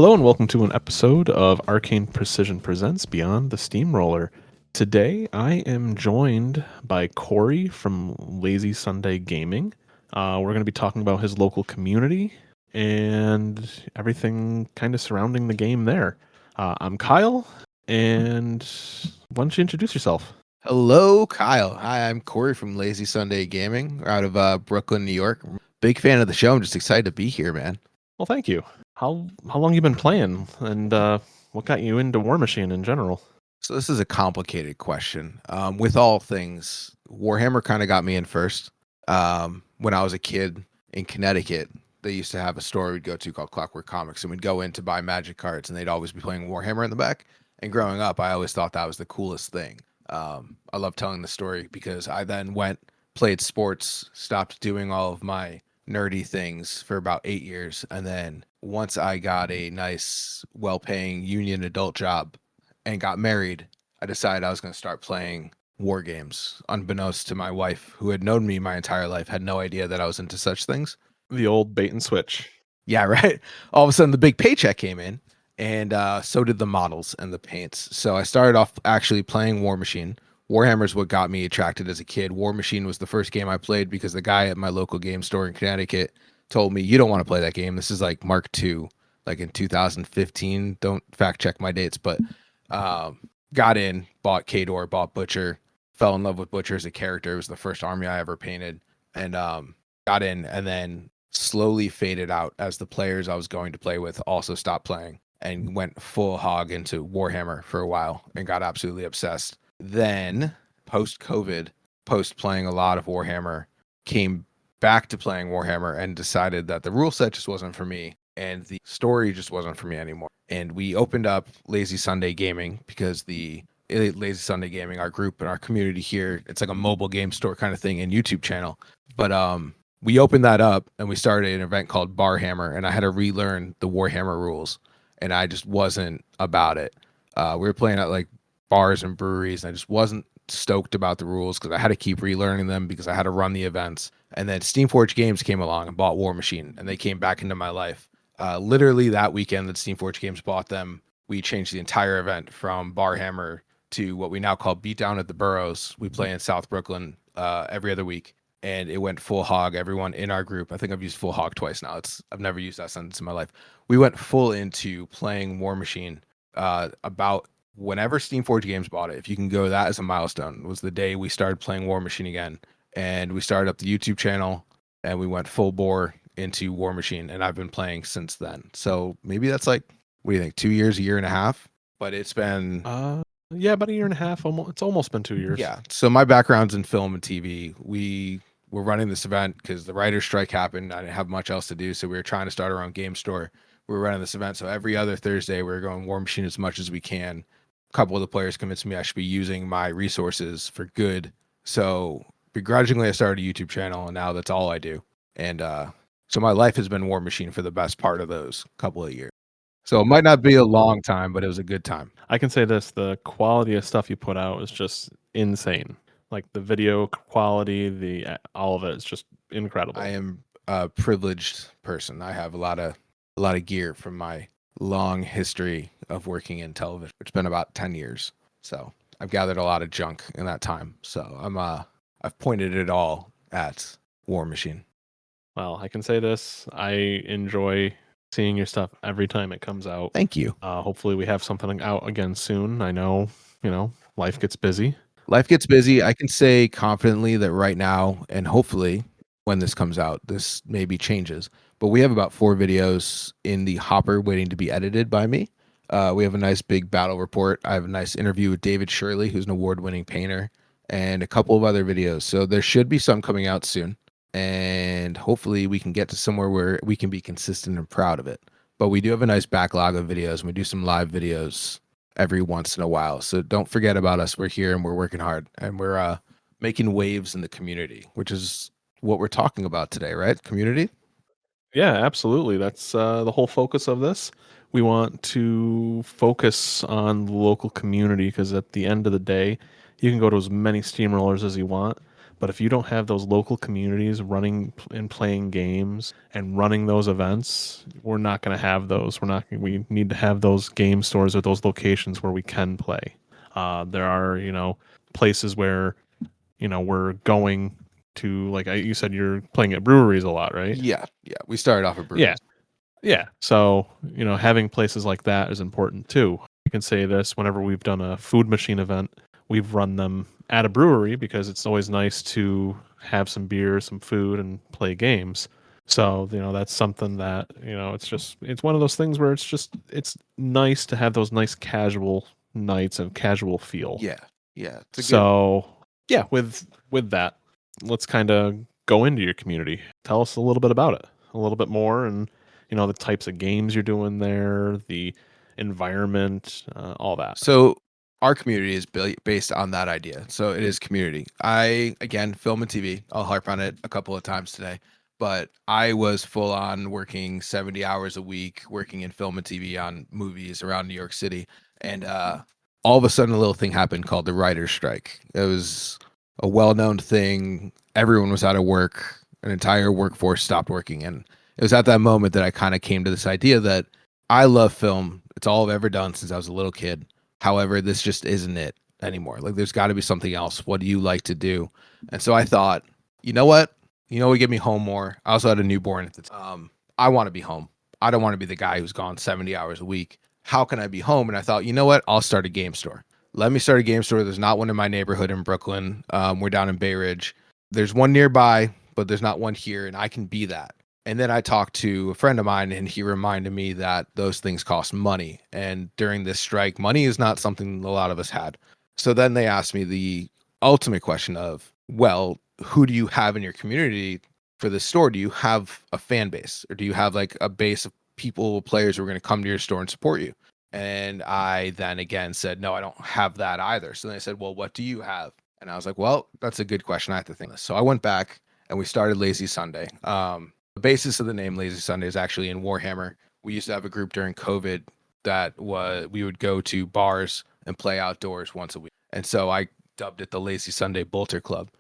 Hello and welcome to an episode of Arcane Precision Presents Beyond the Steamroller. Today I am joined by Cory from Lazy Sunday Gaming. We're going to be talking about his local community and everything kind of surrounding the game there. I'm Kyle, and why don't you introduce yourself? Hello, Kyle. Hi, I'm Cory from Lazy Sunday Gaming out of Brooklyn, New York. Big fan of the show. I'm just excited to be here, man. Well, thank you. How long you been playing, and what got you into Warmachine in general? So this is a complicated question. With all things, Warhammer kind of got me in first. When I was a kid in Connecticut, they used to have a store we'd go to called Clockwork Comics, and we'd go in to buy Magic cards, and they'd always be playing Warhammer in the back. And growing up, I always thought that was the coolest thing. I love telling the story because I then played sports, stopped doing all of my nerdy things for about 8 years, and then once I got a nice, well-paying union adult job and got married, I decided I was going to start playing war games. Unbeknownst to my wife, who had known me my entire life, had no idea that I was into such things. The old bait and switch. Yeah, right. All of a sudden, the big paycheck came in, and so did the models and the paints. So I started off actually playing Warmachine. Warhammer is what got me attracted as a kid. Warmachine was the first game I played because the guy at my local game store in Connecticut told me, "You don't want to play that game. This is like Mark II, like in 2015. Don't fact check my dates, but got in, bought Kador, bought Butcher, fell in love with Butcher as a character. It was the first army I ever painted, and got in, and then slowly faded out as the players I was going to play with also stopped playing and went full hog into Warhammer for a while and got absolutely obsessed. Then post-COVID, post playing a lot of Warhammer, came back to playing Warhammer and decided that the rule set just wasn't for me and the story just wasn't for me anymore. And we opened up Lazy Sunday Gaming because the Lazy Sunday Gaming, our group and our community here, it's like a mobile game store kind of thing and YouTube channel. But we opened that up and we started an event called Barhammer, and I had to relearn the Warhammer rules, and I just wasn't about it. We were playing at like bars and breweries, and I just wasn't stoked about the rules because I had to keep relearning them because I had to run the events. And then Steamforged Games came along and bought Warmachine, and they came back into my life. Literally that weekend that Steamforged Games bought them, we changed the entire event from Barhammer to what we now call Beatdown at the Burrows. We play in South Brooklyn every other week, and it went full hog. Everyone in our group, I think I've used full hog twice now. I've never used that sentence in my life. We went full into playing Warmachine about whenever Steamforged Games bought it. If you can go that as a milestone, was the day we started playing Warmachine again, and we started up the YouTube channel, and we went full bore into Warmachine, and I've been playing since then. So maybe that's like, what do you think, 2 years, a year and a half? But it's been yeah, about a year and a half. It's almost been 2 years. Yeah. So my background's in film and TV. We were running this event because the writer's strike happened. I didn't have much else to do, so we were trying to start our own game store. We were running this event, so every other Thursday we were going Warmachine as much as we can. A couple of the players convinced me I should be using my resources for good. So begrudgingly, I started a YouTube channel, and now that's all I do. And so my life has been Warmachine for the best part of those couple of years. So it might not be a long time, but it was a good time. I can say this: the quality of stuff you put out is just insane. Like the video quality, all of it is just incredible. I am a privileged person. I have a lot of gear from my long history of working in television. It's been about 10 years. So I've gathered a lot of junk in that time. So I've pointed it all at Warmachine. Well, I can say this: I enjoy seeing your stuff every time it comes out. Thank you. Hopefully, we have something out again soon. I know, life gets busy. Life gets busy. I can say confidently that right now, and hopefully when this comes out, this maybe changes, but we have about 4 videos in the hopper waiting to be edited by me. We have a nice big battle report. I have a nice interview with David Shirley, who's an award-winning painter, and a couple of other videos. So there should be some coming out soon, and hopefully we can get to somewhere where we can be consistent and proud of it. But we do have a nice backlog of videos, and we do some live videos every once in a while. So don't forget about us. We're here and we're working hard, and we're making waves in the community, which is what we're talking about today, right? Community? Yeah, absolutely. That's the whole focus of this. We want to focus on the local community because at the end of the day, you can go to as many steamrollers as you want, But if you don't have those local communities running and playing games and running those events, we're not going to have those. We need to have those game stores or those locations where we can play. There are, places where, we're going to, like you said, you're playing at breweries a lot, right? Yeah, we started off at Yeah. breweries. Yeah. So, having places like that is important too. I can say this whenever we've done a food machine event, we've run them at a brewery because it's always nice to have some beer, some food, and play games. So, that's something that, it's one of those things where it's nice to have those nice casual nights and casual feel. Yeah. It's a good. So, yeah, with that, let's kind of go into your community. Tell us a little bit about it, a little bit more, and the types of games you're doing there, the environment, all that. So our community is based on that idea. So it is community. I, again, film and TV. I'll harp on it a couple of times today, but I was full on working 70 hours a week, working in film and TV on movies around New York City. And all of a sudden, a little thing happened called the writer's strike. It was a well-known thing. Everyone was out of work. An entire workforce stopped working. And it was at that moment that I kind of came to this idea that I love film. It's all I've ever done since I was a little kid. However, this just isn't it anymore. Like, there's got to be something else. What do you like to do? And so I thought, you know what? Would get me home more. I also had a newborn at the time. I want to be home. I don't want to be the guy who's gone 70 hours a week. How can I be home? And I thought, you know what? I'll start a game store. Let me start a game store. There's not one in my neighborhood in Brooklyn. We're down in Bay Ridge. There's one nearby, but there's not one here, and I can be that. And then I talked to a friend of mine, and he reminded me that those things cost money. And during this strike, money is not something a lot of us had. So then they asked me the ultimate question of, well, who do you have in your community for this store? Do you have a fan base, or do you have like a base of people, players who are going to come to your store and support you? And I then again said, no, I don't have that either. So then they said, well, what do you have? And I was like, well, that's a good question. I have to think of this. So I went back and we started Lazy Sunday. The basis of the name Lazy Sunday is actually in Warhammer. We used to have a group during COVID that we would go to bars and play outdoors once a week. And so I dubbed it the Lazy Sunday Bolter Club.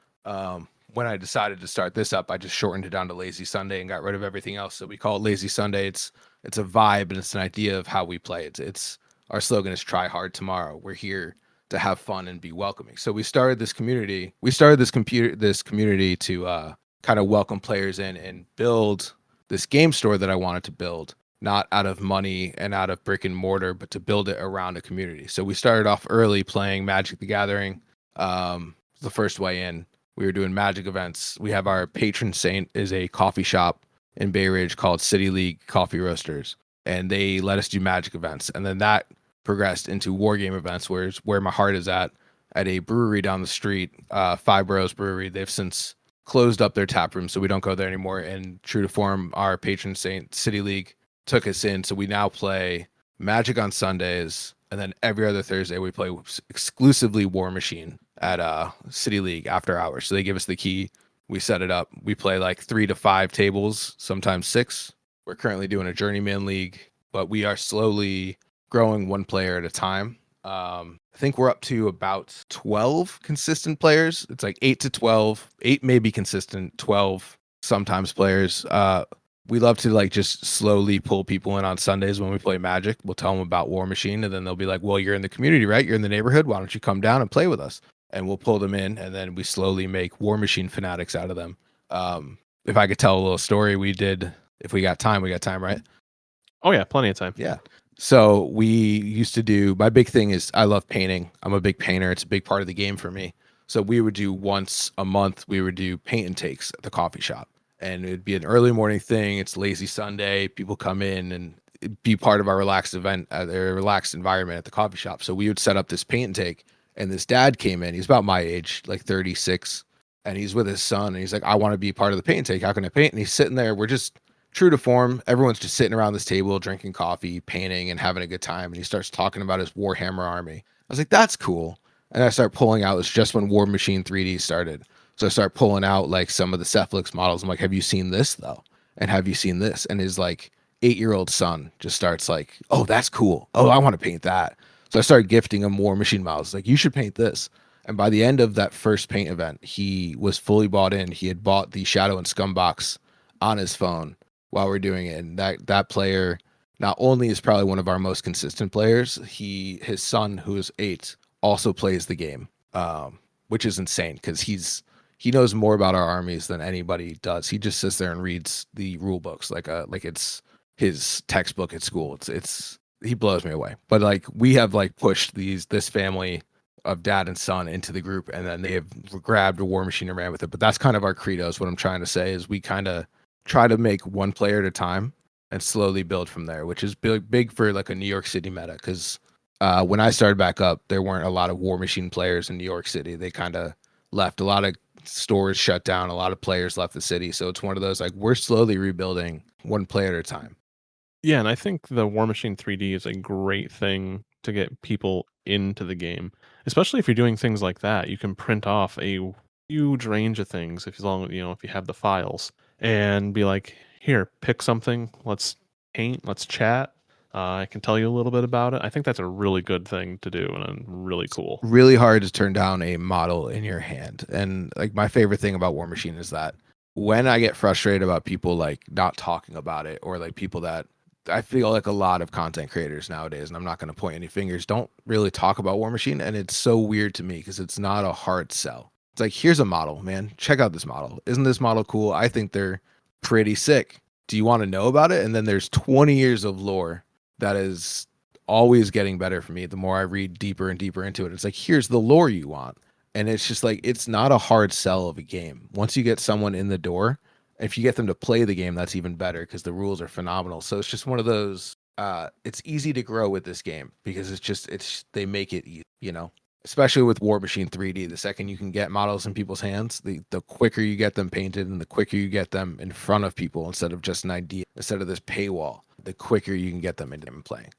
When I decided to start this up, I just shortened it down to Lazy Sunday and got rid of everything else. So we call it Lazy Sunday. It's a vibe and it's an idea of how we play. It's our slogan is try hard tomorrow. We're here to have fun and be welcoming. So we started this community. We started this community to kind of welcome players in and build this game store that I wanted to build, not out of money and out of brick and mortar, but to build it around a community. So we started off early playing Magic the Gathering. The first way in, we were doing Magic events. We have our patron saint is a coffee shop in Bay Ridge called City League Coffee Roasters, and they let us do Magic events. And then that progressed into war game events, where my heart is at a brewery down the street, Five Boroughs Brewery. They've since closed up their tap room, so we don't go there anymore. And true to form, our patron saint, City League, took us in. So we now play Magic on Sundays, and then every other Thursday we play exclusively Warmachine at City League after hours. So they give us the key. We set it up. We play like 3 to 5 tables, sometimes 6. We're currently doing a journeyman league, but we are slowly growing one player at a time. I think we're up to about 12 consistent players. It's like 8 to 12, 8 maybe consistent, 12 sometimes players. We love to like just slowly pull people in on Sundays when we play Magic. We'll tell them about Warmachine, and then they'll be like, well, you're in the community, right? You're in the neighborhood. Why don't you come down and play with us? And we'll pull them in, and then we slowly make Warmachine fanatics out of them. If I could tell a little story, if we got time, right? Oh yeah, plenty of time. Yeah. So we used to do, my big thing is I love painting. I'm a big painter. It's a big part of the game for me. So we would do once a month, we would do paint and takes at the coffee shop. And it'd be an early morning thing. It's Lazy Sunday. People come in and it'd be part of our relaxed event, a relaxed environment at the coffee shop. So we would set up this paint and take. And this dad came in. He's about my age, like 36. And he's with his son. And he's like, I want to be part of the paint and take. How can I paint? And he's sitting there. We're just true to form. Everyone's just sitting around this table, drinking coffee, painting, and having a good time. And he starts talking about his Warhammer army. I was like, that's cool. And I start pulling out. It's just when Warmachine 3D started. So I start pulling out like some of the Cephalix models. I'm like, have you seen this though? And have you seen this? And his like 8-year-old son just starts like, oh, that's cool. Oh, I want to paint that. So I started gifting him Warmachine models. Like, you should paint this. And by the end of that first paint event, he was fully bought in. He had bought the Shadow and Scum box on his phone while we're doing it. And that player not only is probably one of our most consistent players, his son, who is 8, also plays the game, which is insane because he knows more about our armies than anybody does. He just sits there and reads the rule books like it's his textbook at school. It's he blows me away. But like we have like pushed this family of dad and son into the group, and then they have grabbed a Warmachine and ran with it. But that's kind of our credo. Is what I'm trying to say is we kind of try to make one player at a time and slowly build from there, which is big for like a New York City meta. Because when I started back up, there weren't a lot of Warmachine players in New York City. They kind of left. A lot of stores shut down. A lot of players left the city. So it's one of those like we're slowly rebuilding one player at a time. Yeah, and I think the Warmachine 3D is a great thing to get people into the game, especially if you're doing things like that. You can print off a huge range of things if if you have the files and be like, here, pick something. Let's paint. Let's chat. I can tell you a little bit about it. I think that's a really good thing to do and really cool. Really hard to turn down a model in your hand. And like my favorite thing about Warmachine is that when I get frustrated about people like not talking about it, or like people that I feel like a lot of content creators nowadays, and I'm not going to point any fingers, don't really talk about Warmachine. And it's so weird to me because it's not a hard sell. It's like, here's a model, man. Check out this model. Isn't this model cool? I think they're pretty sick. Do you want to know about it? And then there's 20 years of lore that is always getting better for me the more I read deeper and deeper into it. It's like, here's the lore you want. And it's just like, it's not a hard sell of a game. Once you get someone in the door, if you get them to play the game, that's even better because the rules are phenomenal. So it's just one of those, it's easy to grow with this game because they make it easy, especially with Warmachine 3D. The second you can get models in people's hands, the quicker you get them painted and the quicker you get them in front of people instead of just an idea, instead of this paywall, the quicker you can get them into them playing.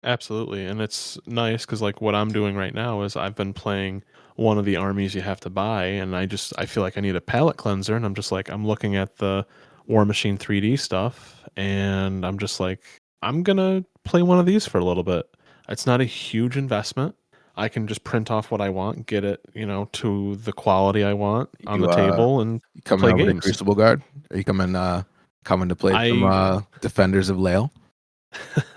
Absolutely. And it's nice because like what I'm doing right now is I've been playing one of the armies you have to buy, and I feel like I need a palette cleanser, and I'm looking at the Warmachine 3D stuff, and I'm just like, I'm gonna play one of these for a little bit. It's not a huge investment. I can just print off what I want, get it, to the quality I want on the table, and You coming play over to games. Crucible Guard? Are you coming to play some Defenders of Lael?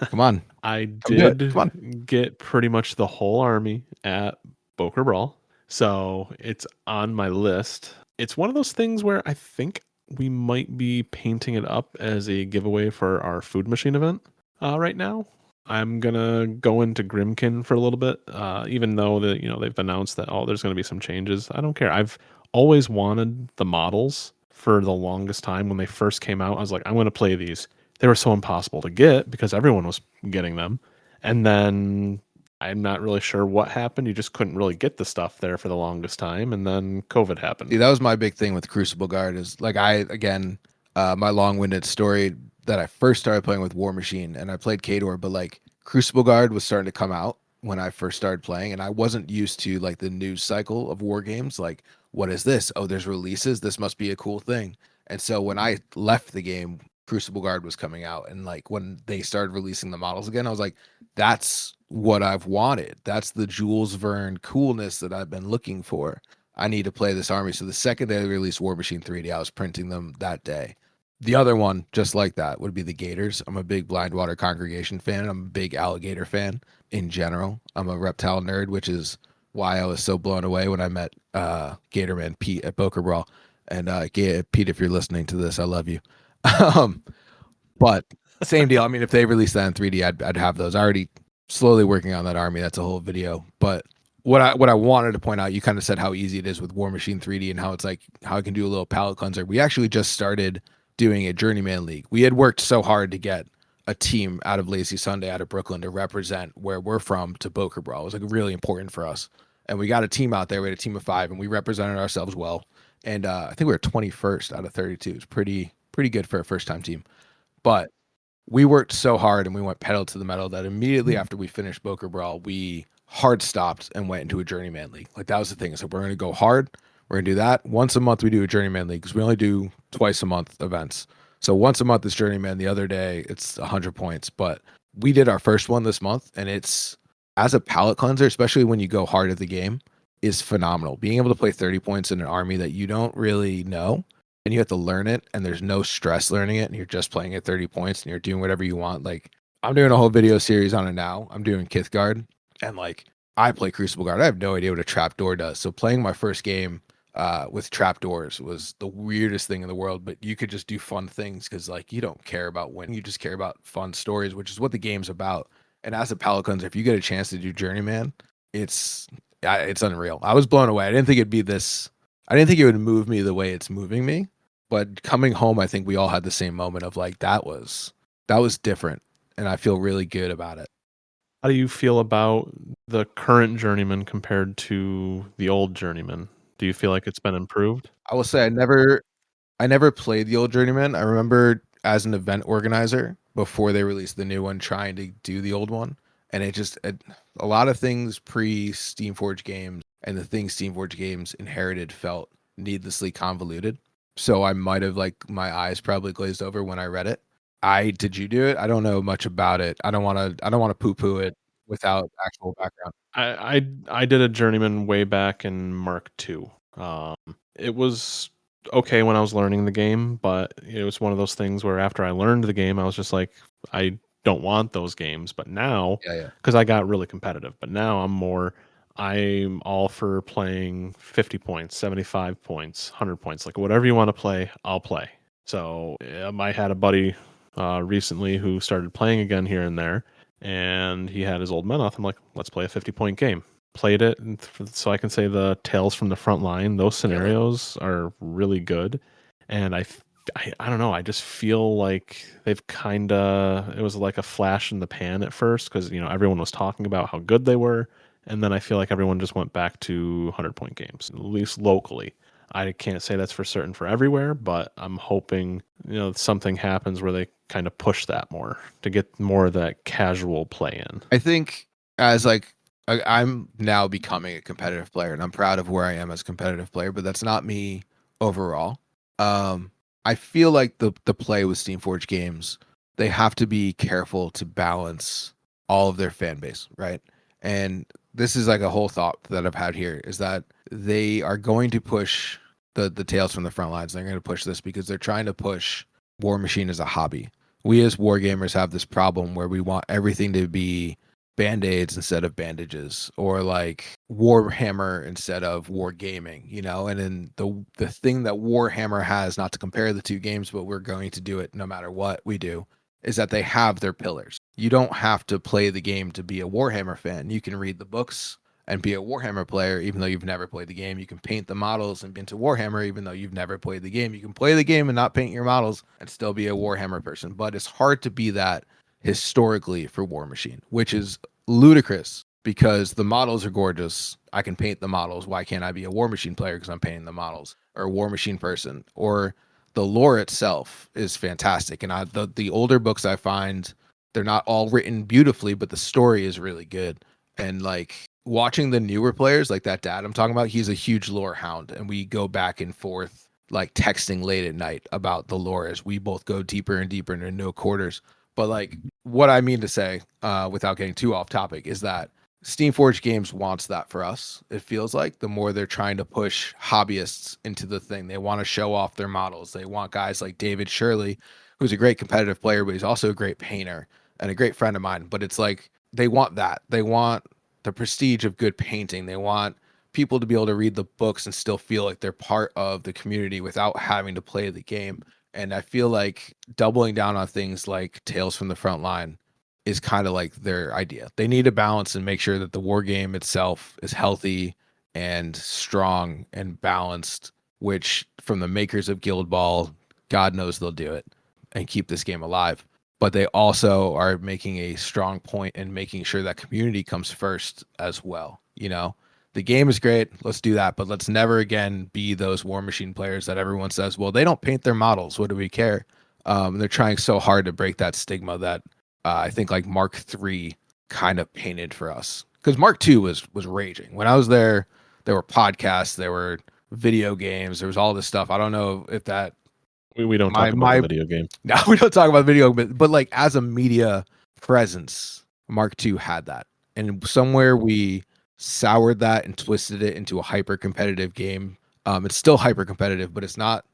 Come on. I Come do it. did Come on. get pretty much the whole army at Boker Brawl, so it's on my list. It's one of those things where I think we might be painting it up as a giveaway for our food machine event right now. I'm gonna go into Grimkin for a little bit, even though they've announced that there's gonna be some changes. I don't care. I've always wanted the models for the longest time. When they first came out, I was like, I'm gonna play these. They were so impossible to get because everyone was getting them. And then I'm not really sure what happened. You just couldn't really get the stuff there for the longest time. And then COVID happened. See, that was my big thing with Crucible Guard is like my long-winded story that I first started playing with Warmachine, and I played Khador, but like Crucible Guard was starting to come out when I first started playing, and I wasn't used to like the news cycle of war games. Like, what is this? Oh, there's releases. This must be a cool thing. And so when I left the game, Crucible Guard was coming out, and like when they started releasing the models again, I was like, that's what I've wanted. That's the Jules Verne coolness that I've been looking for. I need to play this army. So the second they released Warmachine 3D, I was printing them that day. The other one, just like that, would be the Gators. I'm a big Blindwater Congregation fan. I'm a big alligator fan in general. I'm a reptile nerd, which is why I was so blown away when I met Gatorman Pete at Boker Brawl. And Pete, if you're listening to this, I love you. But same deal. I mean, if they released that in 3D, I'd have those. I already slowly working on that army. That's a whole video. But what I wanted to point out, you kind of said how easy it is with Warmachine 3D and how it's like how I can do a little palette cleanser. We actually just started doing a journeyman league. We had worked so hard to get a team out of Lazy Sunday, out of Brooklyn, to represent where we're from to Boker Brawl. It was like really important for us. And we got a team out there. We had a team of 5, and we represented ourselves well. And I think we were 21st out of 32. It's pretty good for a first-time team. But we worked so hard and we went pedal to the metal that immediately after we finished Boker Brawl, we hard stopped and went into a journeyman league. Like that was the thing. So we're going to go hard. We're going to do that. Once a month we do a journeyman league because we only do twice a month events. So once a month is journeyman. The other day it's 100 points. But we did our first one this month, and it's as a palette cleanser, especially when you go hard at the game, is phenomenal. Being able to play 30 points in an army that you don't really know and you have to learn it and there's no stress learning it and you're just playing at 30 points and you're doing whatever you want. Like I'm doing a whole video series on it now. I'm doing Kithgard and like I play Crucible Guard. I have no idea what a trapdoor does. So playing my first game with trapdoors was the weirdest thing in the world, but you could just do fun things because like you don't care about winning, you just care about fun stories, which is what the game's about. And as a palate cleanser, if you get a chance to do Journeyman, it's unreal. I was blown away. I didn't think it'd be this. I didn't think it would move me the way it's moving me. But coming home, I think we all had the same moment of like that was different, and I feel really good about it. How do you feel about the current Journeyman compared to the old Journeyman? Do you feel like it's been improved? I will say I never played the old Journeyman. I remember as an event organizer before they released the new one, trying to do the old one, and a lot of things pre Steamforge games and the things Steamforge games inherited felt needlessly convoluted. So I might have like my eyes probably glazed over when I read it. Did you do it? I don't know much about it. I don't want to poo poo it without actual background. I did a Journeyman way back in Mark II. It was okay when I was learning the game, but it was one of those things where after I learned the game, I was just like, I don't want those games. But now, Yeah. because I got really competitive, but now I'm all for playing 50 points, 75 points, 100 points, like whatever you want to play, I'll play. So I had a buddy recently who started playing again here and there, and he had his old Menoth. I'm like, let's play a 50-point game. Played it, and so I can say the Tales from the Front Line, those scenarios are really good. And I don't know, I just feel like they've kind of, it was like a flash in the pan at first because, everyone was talking about how good they were. And then I feel like everyone just went back to 100-point games, at least locally. I can't say that's for certain for everywhere, but I'm hoping, something happens where they kind of push that more to get more of that casual play in. I think as like I'm now becoming a competitive player and I'm proud of where I am as a competitive player, but that's not me overall. I feel like the play with Steamforge games, they have to be careful to balance all of their fan base, right? And this is like a whole thought that I've had here is that they are going to push the Tales from the Front Lines. They're going to push this because they're trying to push Warmachine as a hobby. We as wargamers have this problem where we want everything to be band-aids instead of bandages, or like Warhammer instead of wargaming, and then the thing that Warhammer has, not to compare the two games, but we're going to do it no matter what we do, is that they have their pillars. You don't have to play the game to be a Warhammer fan. You can read the books and be a Warhammer player even though you've never played the game. You can paint the models and be into Warhammer even though you've never played the game. You can play the game and not paint your models and still be a Warhammer person. But it's hard to be that historically for Warmachine, which is ludicrous because the models are gorgeous. I can paint the models. Why can't I be a Warmachine player because I'm painting the models, or a Warmachine person? Or the lore itself is fantastic. And the older books I find, they're not all written beautifully, but the story is really good. And like watching the newer players, like that dad I'm talking about, he's a huge lore hound, and we go back and forth like texting late at night about the lore as we both go deeper and deeper into no quarters. But like what I mean to say, without getting too off topic, is that Steamforge Games wants that for us. It feels like the more they're trying to push hobbyists into the thing, they want to show off their models. They want guys like David Shirley, who's a great competitive player, but he's also a great painter and a great friend of mine. But it's like they want that. They want the prestige of good painting. They want people to be able to read the books and still feel like they're part of the community without having to play the game. And I feel like doubling down on things like Tales from the Front Line is kind of like their idea. They need to balance and make sure that the war game itself is healthy and strong and balanced, which from the makers of Guild Ball, God knows they'll do it and keep this game alive. But they also are making a strong point in making sure that community comes first as well. The game is great. Let's do that. But let's never again be those Warmachine players that everyone says, well, they don't paint their models. What do we care? They're trying so hard to break that stigma that I think like Mark III kind of painted for us. Because Mark II was raging. When I was there, there were podcasts, there were video games, there was all this stuff. I don't know if that... We don't talk about the video game. No, we don't talk about video, but like as a media presence, Mark II had that. And somewhere we soured that and twisted it into a hyper competitive game. It's still hyper competitive, but it's not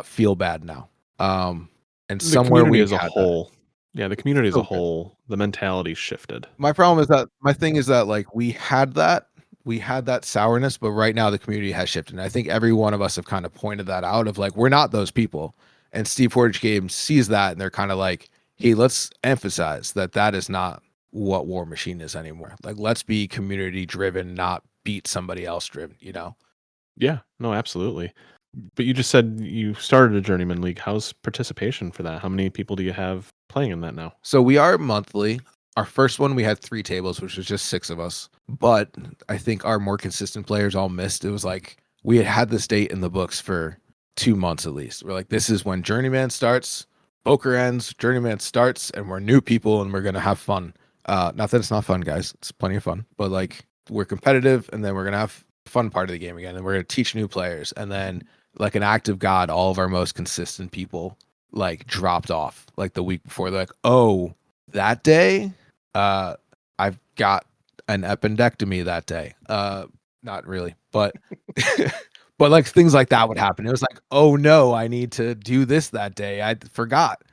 feel bad now. And The somewhere community we as a had that. whole, yeah, the community as a So good. whole, the mentality shifted. My problem is that my thing is that like we had that sourness, but right now the community has shifted. And I think every one of us have kind of pointed that out of like we're not those people. And Steve Forge Games sees that and they're kind of like, hey, let's emphasize that that is not what Warmachine is anymore. Like let's be community driven, not beat somebody else driven, you know? Yeah, no, absolutely. But you just said you started a journeyman league. How's participation for that? How many people do you have playing in that now? So we are monthly. Our first one we had 3 tables, which was just 6 of us. But I think our more consistent players all missed. It was like we had this date in the books for 2 months at least. We're like, this is when Journeyman starts, Poker ends, Journeyman starts, and we're new people and we're gonna have fun. Not that it's not fun, guys. It's plenty of fun. But like we're competitive and then we're gonna have fun part of the game again. And we're gonna teach new players. And then like an act of God, all of our most consistent people like dropped off like the week before. They're like, oh, that day, I've got an appendectomy that day. Not really, but but like things like that would happen. It was like, oh no, I need to do this that day. I forgot.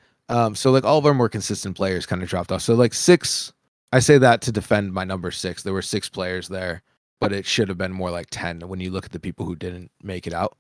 So like all of our more consistent players kind of dropped off. So like 6, I say that to defend my number 6. There were 6 players there, but it should have been more like 10 when you look at the people who didn't make it out.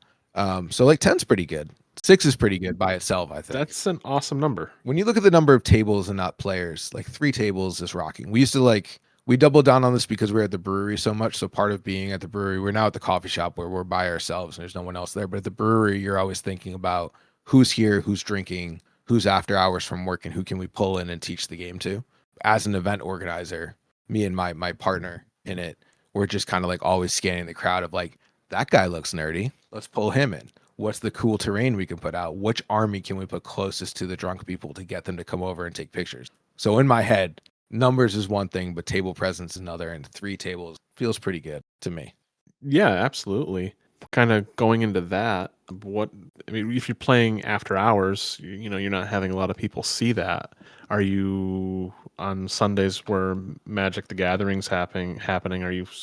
So like 10's pretty good. 6 is pretty good by itself, I think. That's an awesome number. When you look at the number of tables and not players, like 3 tables is rocking. We used to like we doubled down on this because we were at the brewery so much. So part of being at the brewery, we're now at the coffee shop where we're by ourselves and there's no one else there. But at the brewery, you're always thinking about who's here, who's drinking, who's after hours from work, and who can we pull in and teach the game to. As an event organizer, me and my partner in it, we're just kind of like always scanning the crowd of like, that guy looks nerdy. Let's pull him in. What's the cool terrain we can put out? Which army can we put closest to the drunk people to get them to come over and take pictures? So in my head, numbers is one thing, but table presence is another, and 3 tables feels pretty good to me. Yeah, absolutely. Kind of going into that, what I mean, if you're playing after hours, you know, you're not having a lot of people see that. Are you on Sundays where Magic the Gathering's happening?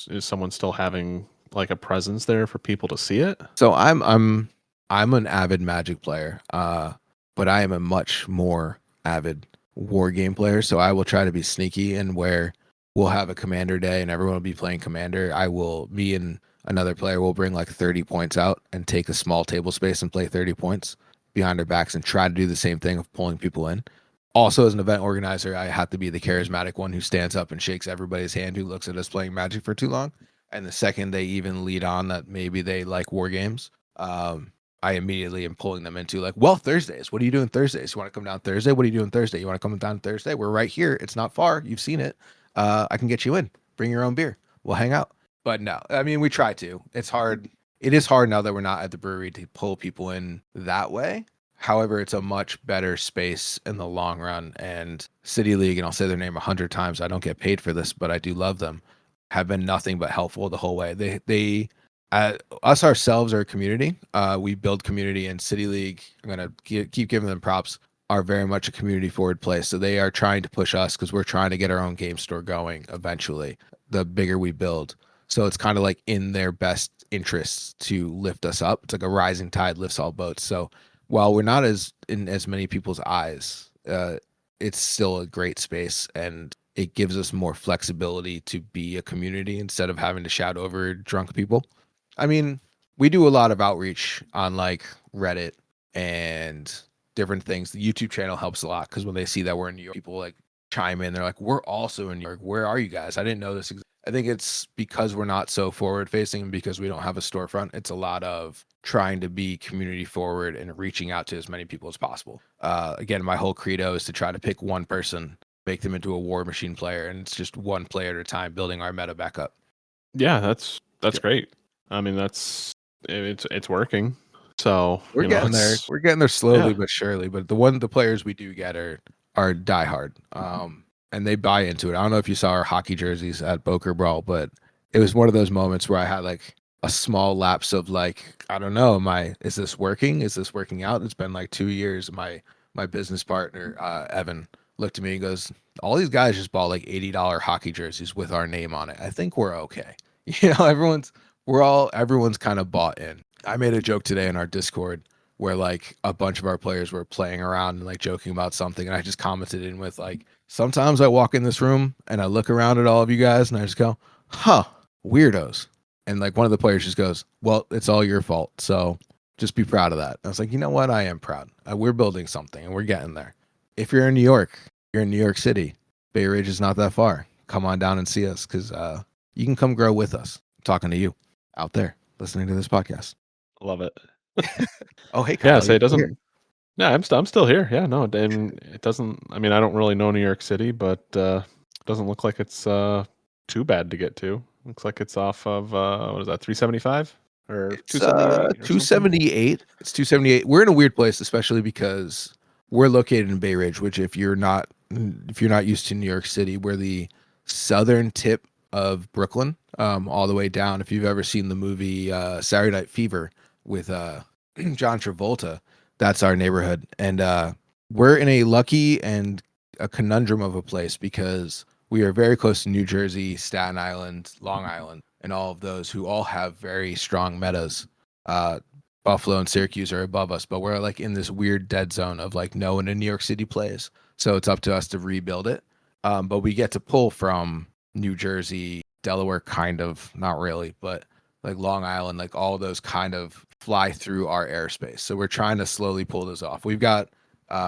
Is someone still having like a presence there for people to see it? So I'm an avid Magic player, but I am a much more avid war game player. So I will try to be sneaky, and where we'll have a commander day and everyone will be playing commander, me and another player will bring like 30 points out and take a small table space and play 30 points behind our backs and try to do the same thing of pulling people in. Also, as an event organizer, I have to be the charismatic one who stands up and shakes everybody's hand who looks at us playing Magic for too long. And the second they even lead on that maybe they like war games, I immediately am pulling them into like, well, Thursdays. What are you doing Thursdays? You want to come down Thursday? What are you doing Thursday? You want to come down Thursday? We're right here. It's not far. You've seen it. I can get you in. Bring your own beer. We'll hang out. But no, I mean, we try to. It's hard. It is hard now that we're not at the brewery to pull people in that way. However, it's a much better space in the long run. And City League, and I'll say their name 100 times. I don't get paid for this, but I do love them. Have been nothing but helpful the whole way. They us ourselves are a community. We build community, and City League, I'm gonna keep giving them props, are very much a community forward place. So they are trying to push us because we're trying to get our own game store going eventually. The bigger we build, so it's kind of like in their best interests to lift us up. It's like a rising tide lifts all boats. So while we're not as in as many people's eyes, it's still a great space, and it gives us more flexibility to be a community instead of having to shout over drunk people. I mean, we do a lot of outreach on like Reddit and different things. The YouTube channel helps a lot because when they see that we're in New York, people like chime in. They're like, "We're also in New York. Where are you guys? I didn't know this." I think it's because we're not so forward facing and because we don't have a storefront. It's a lot of trying to be community forward and reaching out to as many people as possible. Again, my whole credo is to try to pick one person, make them into a Warmachine player, and it's just one player at a time, building our meta back up. Yeah, that's great. I mean, it's working. So We're you know, getting there. it's We're getting there slowly yeah, but surely. But the players we do get are diehard. And they buy into it. I don't know if you saw our hockey jerseys at Boker Brawl, but it was one of those moments where I had like a small lapse of like, I don't know, is this working? Is this working out? It's been like 2 years. My business partner, Evan, looked at me and goes, "All these guys just bought like $80 hockey jerseys with our name on it. I think we're okay." Everyone's kind of bought in. I made a joke today in our Discord where like a bunch of our players were playing around and like joking about something, and I just commented in with like, sometimes I walk in this room and I look around at all of you guys and I just go, "Huh, weirdos." And like one of the players just goes, "Well, it's all your fault. So just be proud of that." I was like, you know what? I am proud. We're building something and we're getting there. If you're in New York, you're in New York City. Bay Ridge is not that far. Come on down and see us because you can come grow with us. I'm talking to you out there listening to this podcast. Love it. Oh, hey, Kyle. Yeah, so You're it still here. doesn't. Yeah, I'm still here. Yeah, no, and it doesn't. I mean, I don't really know New York City, but doesn't look like it's too bad to get to. Looks like it's off of what is that, 375 or It's 278 or something? 278. It's 278. We're in a weird place, especially because we're located in Bay Ridge, which if you're not used to New York City, we're the southern tip of Brooklyn, all the way down. If you've ever seen the movie Saturday Night Fever with John Travolta, that's our neighborhood. And we're in a lucky and a conundrum of a place because we are very close to New Jersey, Staten Island, Long Island, and all of those who all have very strong metas. Uh, Buffalo and Syracuse are above us, but we're like in this weird dead zone of like no one in New York City plays. So it's up to us to rebuild it. But we get to pull from New Jersey, Delaware, kind of, not really, but like Long Island, like all those kind of fly through our airspace. So we're trying to slowly pull those off. We've got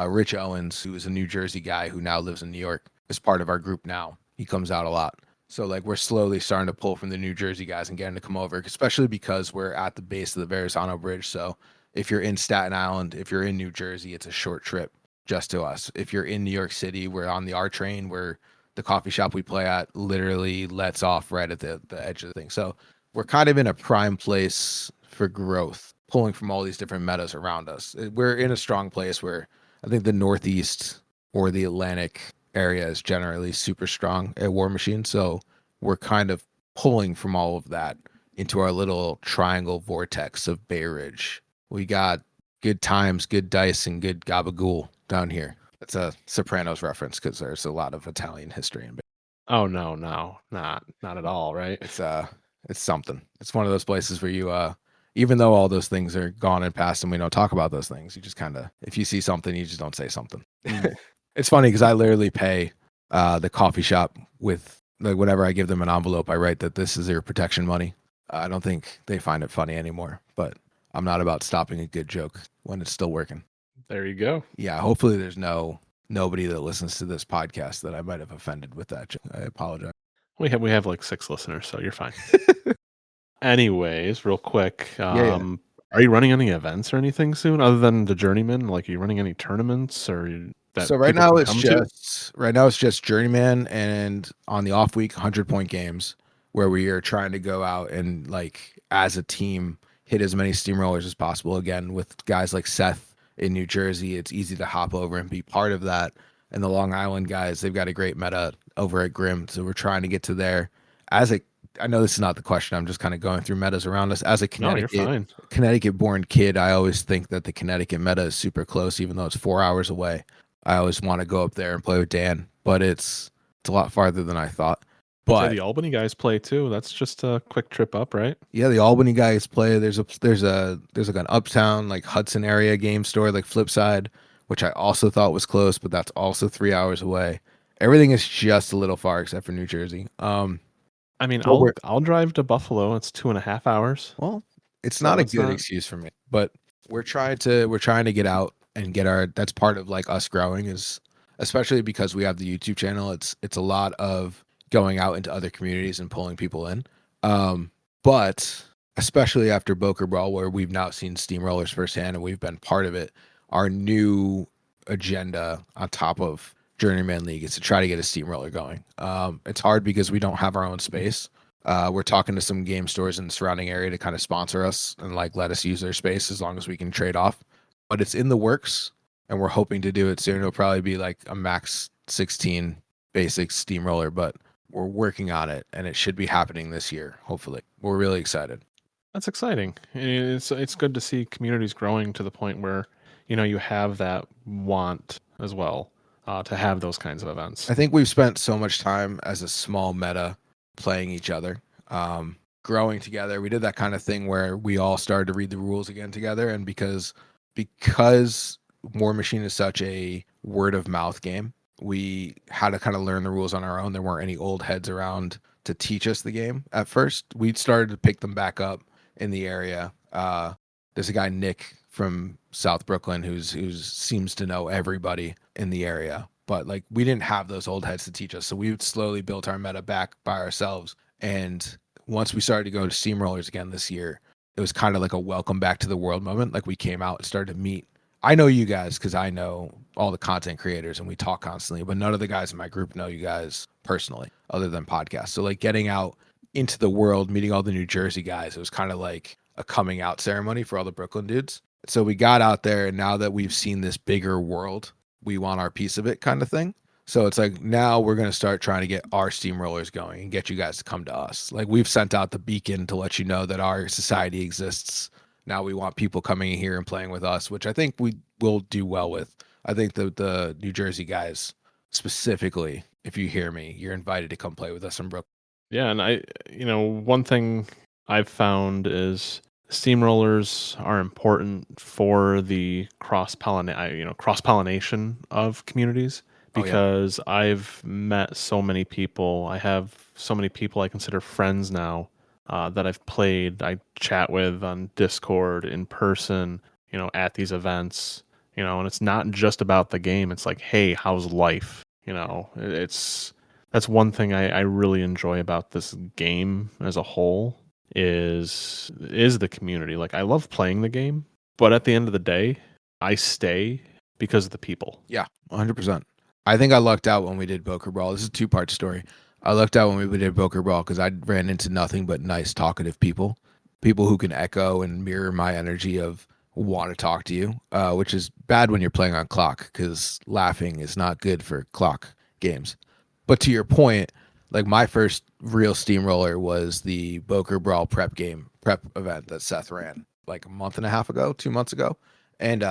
Rich Owens, who is a New Jersey guy who now lives in New York, as part of our group now. He comes out a lot. So like we're slowly starting to pull from the New Jersey guys and getting to come over, especially because we're at the base of the Verrazano Bridge. So if you're in Staten Island, if you're in New Jersey, it's a short trip just to us. If you're in New York City, we're on the R train where the coffee shop we play at literally lets off right at the edge of the thing. So we're kind of in a prime place for growth, pulling from all these different metas around us. We're in a strong place where I think the Northeast or the Atlantic area is generally super strong at Warmachine. So we're kind of pulling from all of that into our little triangle vortex of Bay Ridge. We got good times, good dice, and good gabagool down here. That's a Sopranos reference because there's a lot of Italian history in Bay. Oh no, not at all, right? It's something. It's one of those places where you even though all those things are gone and past and we don't talk about those things, you just kind of, if you see something, you just don't say something. It's funny because I literally pay the coffee shop with like whenever I give them an envelope, I write that this is your protection money. I don't think they find it funny anymore, but I'm not about stopping a good joke when it's still working. There you go. Yeah, hopefully there's nobody that listens to this podcast that I might have offended with that joke. I apologize. We have like 6 listeners, so you're fine. Anyways, real quick, Yeah. are you running any events or anything soon other than the Journeyman? Like, are you running any tournaments that So right people now can it's come to? just Journeyman and on the off week 100-point games where we are trying to go out and like as a team hit as many steamrollers as possible. Again, with guys like Seth in New Jersey, it's easy to hop over and be part of that. And the Long Island guys, they've got a great meta over at Grim, so we're trying to get to there. As a, I know this is not the question. I'm just kind of going through metas around us. As a No, you're fine. Connecticut-born kid, I always think that the Connecticut meta is super close, even though it's 4 hours away. I always want to go up there and play with Dan, but it's a lot farther than I thought. Say But the Albany guys play too. That's just a quick trip up, right? yeah, the Albany guys play. There's like an uptown like Hudson area game store like Flipside, which I also thought was close, but that's also 3 hours away. Everything is just a little far except for New Jersey. I mean, But we're I'll drive to Buffalo. It's 2.5 hours, well, it's not so a it's good not. excuse for me, but we're trying to get out and get our that's part of like us growing is especially because we have the YouTube channel. It's a lot of going out into other communities and pulling people in. But especially after Boker Brawl, where we've now seen steamrollers firsthand and we've been part of it, our new agenda on top of Journeyman League is to try to get a steamroller going. It's hard because we don't have our own space. We're talking to some game stores in the surrounding area to kind of sponsor us and like let us use their space as long as we can trade off. But it's in the works, and we're hoping to do it soon. It'll probably be like a max 16 basic steamroller, but we're working on it, and it should be happening this year. Hopefully, we're really excited. That's exciting. It's good to see communities growing to the point where you have that want as well. to have those kinds of events. I think we've spent so much time as a small meta playing each other, growing together. We did that kind of thing where we all started to read the rules again together, and because War Machine is such a word of mouth game, we had to kind of learn the rules on our own. There weren't any old heads around to teach us the game at first. We started to pick them back up in the area. There's a guy, Nick, from South Brooklyn who's seems to know everybody in the area, but like we didn't have those old heads to teach us, so we slowly built our meta back by ourselves. And once we started to go to Steamrollers again this year, it was kind of like a welcome back to the world moment. Like we came out and started to meet. I know you guys because I know all the content creators and we talk constantly, but none of the guys in my group know you guys personally other than podcasts. So like getting out into the world, meeting all the New Jersey guys, it was kind of like a coming out ceremony for all the Brooklyn dudes. So we got out there, and now that we've seen this bigger world, we want our piece of it kind of thing. So it's like now we're going to start trying to get our steamrollers going and get you guys to come to us. Like we've sent out the beacon to let you know that our society exists. Now we want people coming in here and playing with us, which I think we will do well with. I think the New Jersey guys specifically, if you hear me, you're invited to come play with us in Brooklyn. Yeah, and one thing I've found is steamrollers are important for the cross pollination of communities, Oh, yeah. because I've met so many people. I have so many people I consider friends now, that I chat with on Discord, in person, at these events, and it's not just about the game. It's like, hey, how's life? That's one thing I really enjoy about this game as a whole is the community. Like I love playing the game, but at the end of the day, I stay because of the people. Yeah, 100%. I think I lucked out when we did Boker Brawl. This is a two-part story. I lucked out when we did Boker Brawl because I ran into nothing but nice, talkative people who can echo and mirror my energy of want to talk to you, which is bad when you're playing on clock because laughing is not good for clock games. But to your point, like my first real steamroller was the Boker Brawl prep event that Seth ran like a month and a half ago, 2 months ago. And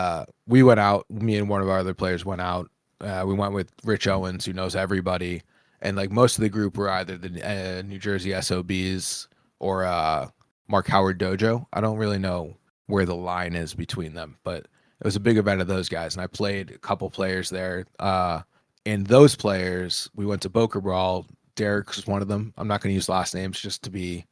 we went out, me and one of our other players went out. We went with Rich Owens, who knows everybody. And like most of the group were either the New Jersey SOBs or Mark Howard Dojo. I don't really know where the line is between them, but it was a big event of those guys. And I played a couple players there. And those players, we went to Boker Brawl. Derek was one of them. I'm not going to use last names just to be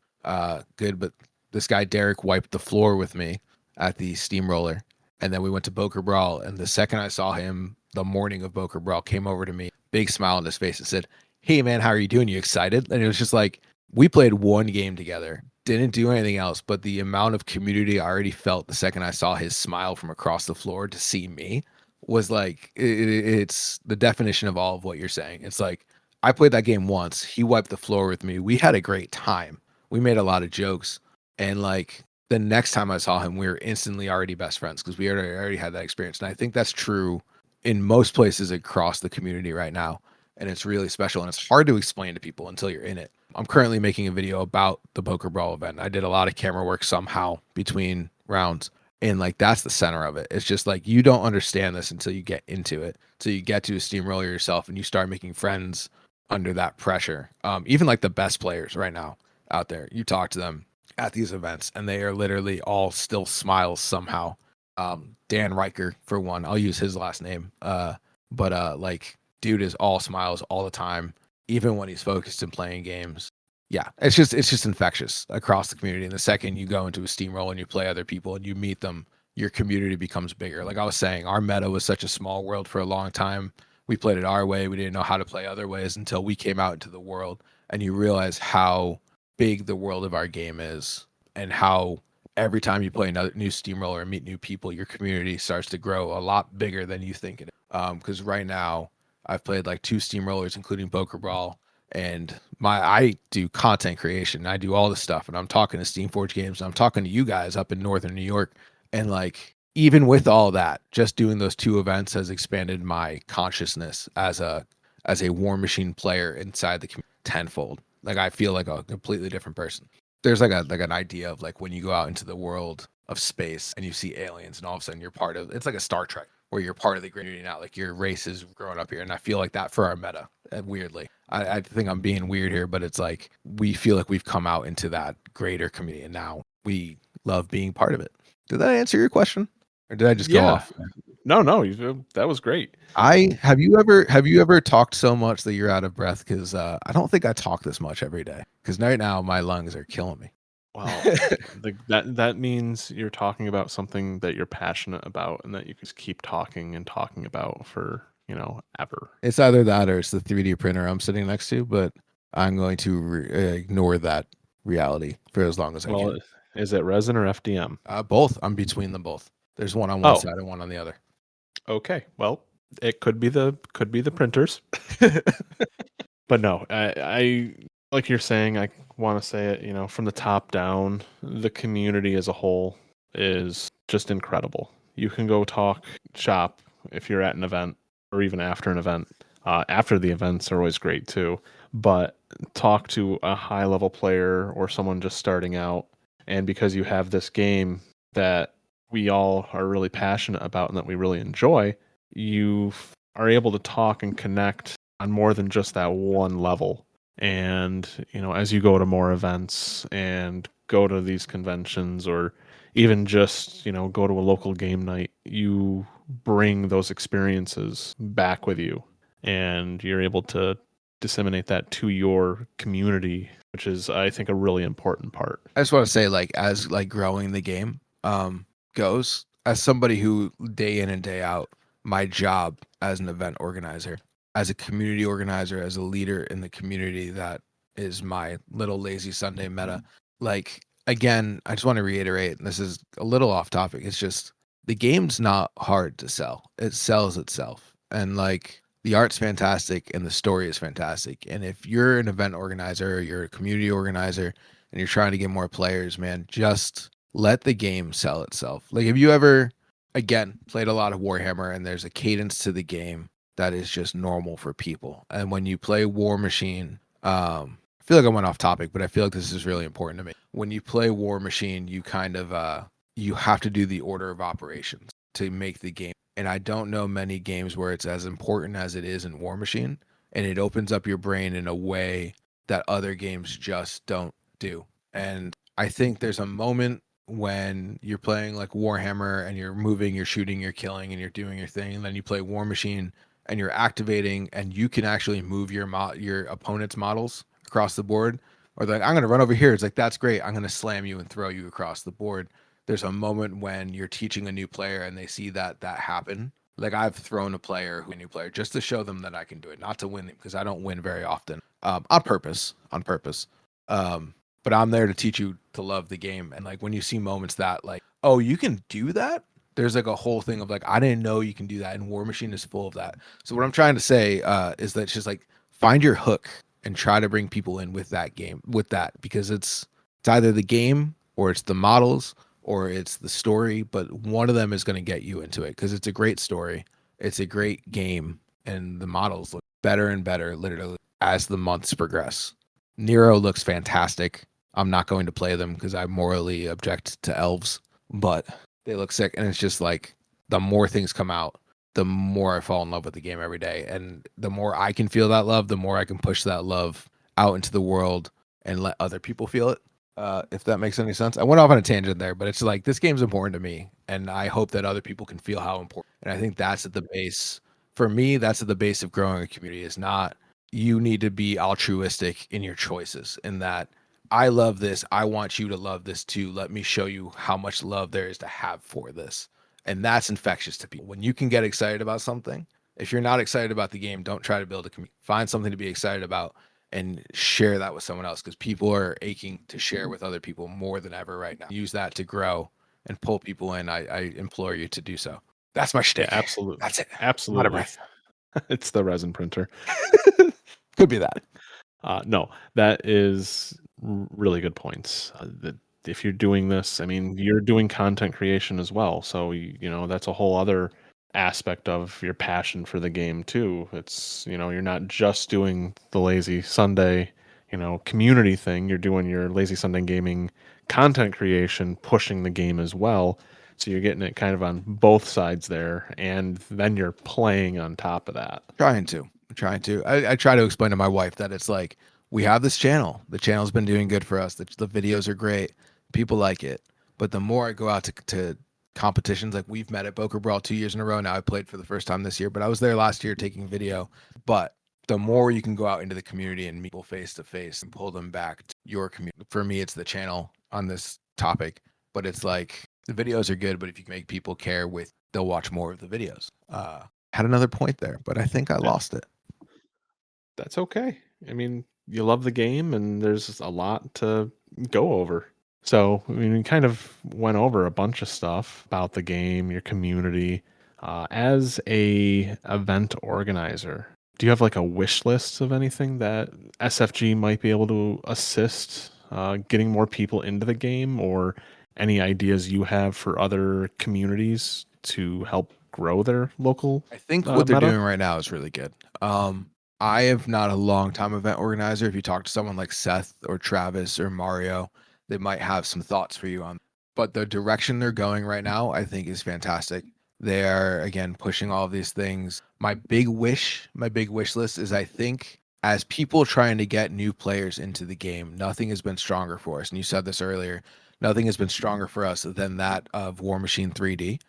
good, but this guy Derek wiped the floor with me at the Steamroller. And then we went to Boker Brawl. And the second I saw him, the morning of Boker Brawl, came over to me, big smile on his face, and said, "Hey man, how are you doing? You excited?" And it was just like, we played one game together, didn't do anything else, but the amount of community I already felt the second I saw his smile from across the floor to see me was like, it's the definition of all of what you're saying. It's like, I played that game once. He wiped the floor with me. We had a great time. We made a lot of jokes. And like the next time I saw him, we were instantly already best friends because we already had that experience. And I think that's true in most places across the community right now. And it's really special. And it's hard to explain to people until you're in it. I'm currently making a video about the Boker Brawl event. I did a lot of camera work somehow between rounds. And like that's the center of it. It's just like you don't understand this until you get into it. So you get to a steamroller yourself and you start making friends under that pressure. Even like the best players right now out there, you talk to them at these events and they are literally all still smiles somehow. Dan Riker for one, I'll use his last name. But like dude is all smiles all the time, even when he's focused in playing games. Yeah, it's just infectious across the community. And the second you go into a steamroll and you play other people and you meet them, your community becomes bigger. Like I was saying, our meta was such a small world for a long time. We played it our way. We didn't know how to play other ways until we came out into the world and you realize how big the world of our game is and how every time you play another new steamroller and meet new people, your community starts to grow a lot bigger than you think it is. Because right now I've played like 2 steamrollers, including Boker Brawl, and I do content creation. I do all this stuff, and I'm talking to Steamforge Games, and I'm talking to you guys up in Northern New York, and like even with all that, just doing those 2 events has expanded my consciousness as a Warmachine player inside the community tenfold. Like I feel like a completely different person. There's like an idea of like when you go out into the world of space and you see aliens, and all of a sudden you're part of. It's like a Star Trek. where you're part of the community now. Like your race is growing up here, and I feel like that for our meta. Weirdly, I think I'm being weird here, but it's like we feel like we've come out into that greater community, and now we love being part of it. Did that answer your question, or did I just go off? No, that was great. Have you ever talked so much that you're out of breath? Because I don't think I talk this much every day. Because right now my lungs are killing me. Well, that means you're talking about something that you're passionate about, and that you just keep talking and talking about for ever. It's either that or it's the 3D printer I'm sitting next to, but I'm going to ignore that reality for as long as I Well, can. is it resin or FDM? Both. I'm between them both. There's one on one side and one on the other. Okay. Well, it could be the printers. But no, I like you're saying, I want to say it, from the top down, the community as a whole is just incredible. You can go talk shop if you're at an event or even after an event. After the events are always great too, but talk to a high level player or someone just starting out, and because you have this game that we all are really passionate about and that we really enjoy, you are able to talk and connect on more than just that one level. And as you go to more events and go to these conventions, or even just go to a local game night, you bring those experiences back with you, and you're able to disseminate that to your community, which is, I think, a really important part. I just want to say, like, as like growing the game goes, as somebody who day in and day out, my job as an event organizer, as a community organizer, as a leader in the community that is my little lazy Sunday meta. Like, again, I just want to reiterate, and this is a little off topic. It's just the game's not hard to sell. It sells itself. And like the art's fantastic and the story is fantastic. And if you're an event organizer or you're a community organizer and you're trying to get more players, man, just let the game sell itself. Like, have you ever, again, played a lot of Warhammer and there's a cadence to the game that is just normal for people? And when you play Warmachine, I feel like I went off topic, but I feel like this is really important to me. When you play Warmachine, you kind of you have to do the order of operations to make the game. And I don't know many games where it's as important as it is in Warmachine, and it opens up your brain in a way that other games just don't do. And I think there's a moment when you're playing like Warhammer and you're moving, you're shooting, you're killing, and you're doing your thing, and then you play Warmachine and you're activating, and you can actually move your opponent's models across the board. Or like, I'm gonna run over here. It's like, that's great. I'm gonna slam you and throw you across the board. There's a moment when you're teaching a new player and they see that happen. Like, I've thrown a new player, just to show them that I can do it, not to win, because I don't win very often, on purpose. But I'm there to teach you to love the game. And like, when you see moments that like, oh, you can do that, there's like a whole thing of like, I didn't know you can do that, and Warmachine is full of that. So what I'm trying to say is that it's just like, find your hook and try to bring people in with that game, because it's either the game or it's the models or it's the story, but one of them is going to get you into it because it's a great story, it's a great game, and the models look better and better literally as the months progress. Nero looks fantastic. I'm not going to play them because I morally object to elves, but they look sick. And it's just like, the more things come out, the more I fall in love with the game every day. And the more I can feel that love, the more I can push that love out into the world and let other people feel it. If that makes any sense. I went off on a tangent there, but it's like, this game's important to me, and I hope that other people can feel how important. And I think that's at the base. For me, that's at the base of growing a community. Is not, you need to be altruistic in your choices, in that I love this, I want you to love this too. Let me show you how much love there is to have for this. And that's infectious to people. When you can get excited about something, if you're not excited about the game, don't try to build a community. Find something to be excited about and share that with someone else, because people are aching to share with other people more than ever right now. Use that to grow and pull people in. I implore you to do so. That's my shtick. Yeah, absolutely. That's it. Absolutely. Not a breath. It's the resin printer. Could be that. No, that is really good points. If you're doing this, I mean, you're doing content creation as well. So, that's a whole other aspect of your passion for the game too. It's, you're not just doing the lazy Sunday, community thing. You're doing your lazy Sunday gaming content creation, pushing the game as well. So you're getting it kind of on both sides there, and then you're playing on top of that. Trying to. I try to explain to my wife that it's like we have this channel. The channel's been doing good for us. The videos are great. People like it. But the more I go out to competitions, like we've met at Boca Brawl 2 years in a row now. I played for the first time this year, but I was there last year taking video. But the more you can go out into the community and meet people face to face and pull them back to your community. For me, it's the channel on this topic. But it's like the videos are good, but if you can make people care with, they'll watch more of the videos. Had another point there, but I think I lost it. That's okay. I mean, you love the game, and there's a lot to go over. So, I mean, we kind of went over a bunch of stuff about the game, your community. As a event organizer, do you have like a wish list of anything that SFG might be able to assist getting more people into the game, or any ideas you have for other communities to help grow their local I think what they're meta? doing right now is really good. I am not a long time event organizer. If you talk to someone like Seth or Travis or Mario, they might have some thoughts for you on. But the direction they're going right now, I think, is fantastic. They are again pushing all of these things. My big wish list is I think as people trying to get new players into the game, nothing has been stronger for us. And you said this earlier, nothing has been stronger for us than that of Warmachine 3D.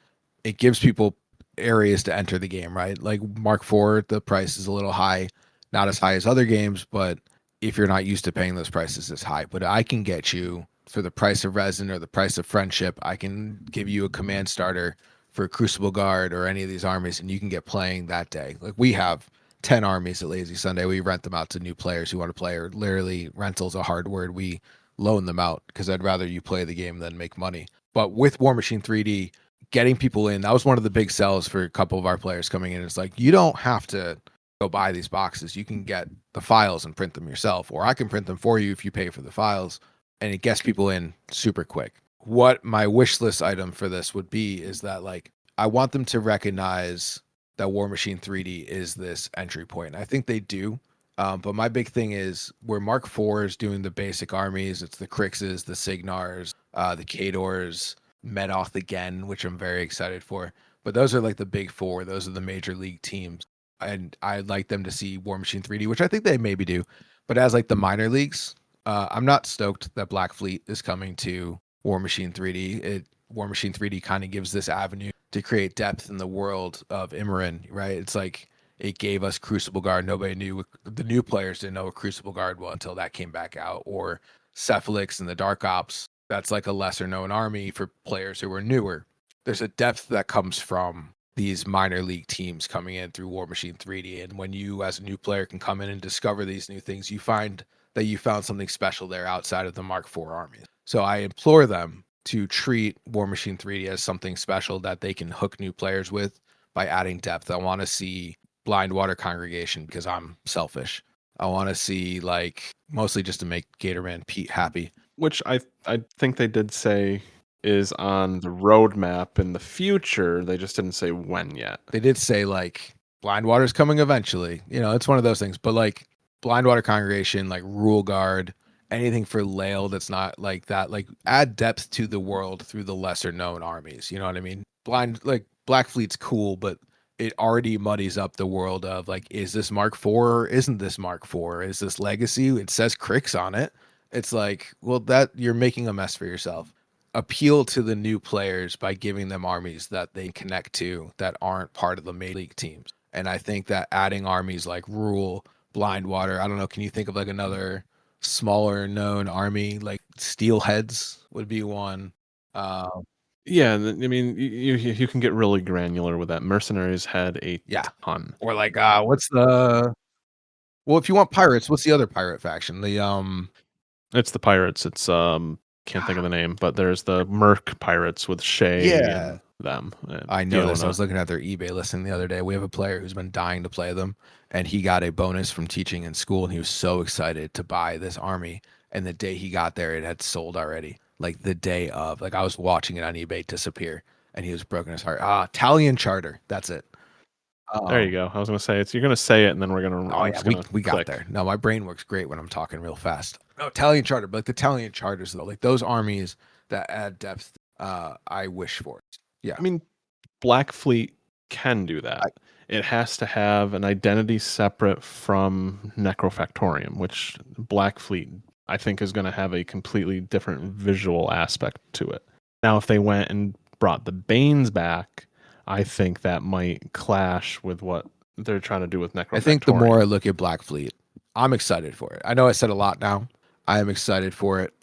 It gives people areas to enter the game, right? Like Mark IV, the price is a little high, not as high as other games, but if you're not used to paying those prices, it's high. But I can get you for the price of resin or the price of friendship. I can give you a command starter for Crucible Guard or any of these armies, and you can get playing that day. Like we have 10 armies at Lazy Sunday. We rent them out to new players who want to play, or literally rental's a hard word. We loan them out because I'd rather you play the game than make money. But with Warmachine 3D, getting people in, that was one of the big sells for a couple of our players coming in. It's like, you don't have to go buy these boxes. You can get the files and print them yourself, or I can print them for you if you pay for the files, and it gets people in super quick. What my wish list item for this would be is that, like, I want them to recognize that Warmachine 3D is this entry point. I think they do. But my big thing is where Mark IV is doing the basic armies, it's the Crixes, the Signars, the Kadors, Medoth again, which I'm very excited for. But those are like the big four. Those are the major league teams. And I'd like them to see Warmachine 3D, which I think they maybe do. But as like the minor leagues, I'm not stoked that Black Fleet is coming to Warmachine 3D. Warmachine 3D kind of gives this avenue to create depth in the world of Immorin, right? It's like it gave us Crucible Guard. Nobody knew, the new players didn't know what Crucible Guard was until that came back out. Or Cephalix and the Dark Ops. That's like a lesser known army for players who are newer. There's a depth that comes from these minor league teams coming in through Warmachine 3D. And when you, as a new player, can come in and discover these new things, you find that you found something special there outside of the Mark IV army. So I implore them to treat Warmachine 3D as something special that they can hook new players with by adding depth. I want to see Blind Water Congregation because I'm selfish. I want to see, like, mostly just to make Gatorman Pete happy. Which I think they did say is on the roadmap in the future. They just didn't say when yet. They did say, like, Blind Water's coming eventually. You know, it's one of those things. But, like, Blind Water Congregation, like, Rule Guard, anything for Lael that's not like that. Like, add depth to the world through the lesser known armies. You know what I mean? Black Fleet's cool, but it already muddies up the world of, like, is this Mark IV or isn't this Mark IV? Is this Legacy? It says Crix on it. It's like, well, that you're making a mess for yourself. Appeal to the new players by giving them armies that they connect to that aren't part of the main league teams. And I think that adding armies like Rule, Blind Water, I don't know, can you think of like another smaller known army? Like Steelheads would be one. Yeah, I mean, you can get really granular with that. Mercenaries had a Yeah. ton. Or like what's the well, if you want pirates, what's the other pirate faction? It's the pirates. It's can't think of the name, but there's the Merc pirates with Shay Yeah. and them. I know this. I Fiona. was looking at their eBay listing the other day. We have a player who's been dying to play them, and he got a bonus from teaching in school, and he was so excited to buy this army. And the day he got there, it had sold already. Like the day of, like I was watching it on eBay disappear, and he was broken his heart. Italian Charter. That's it. There you go. I was gonna say you're gonna say it, and then we're gonna. Oh I'm yeah, just we got click. there. No, my brain works great when I'm talking real fast. No, Italian Charter, but like the Italian Charters though, like those armies that add depth, I wish for. Yeah. I mean, Black Fleet can do that. It has to have an identity separate from Necrofactorium, which Black Fleet, I think, is going to have a completely different visual aspect to it. Now, if they went and brought the Banes back, I think that might clash with what they're trying to do with Necrofactorium. I think the more I look at Black Fleet, I'm excited for it. I know I said a lot now. I am excited for it,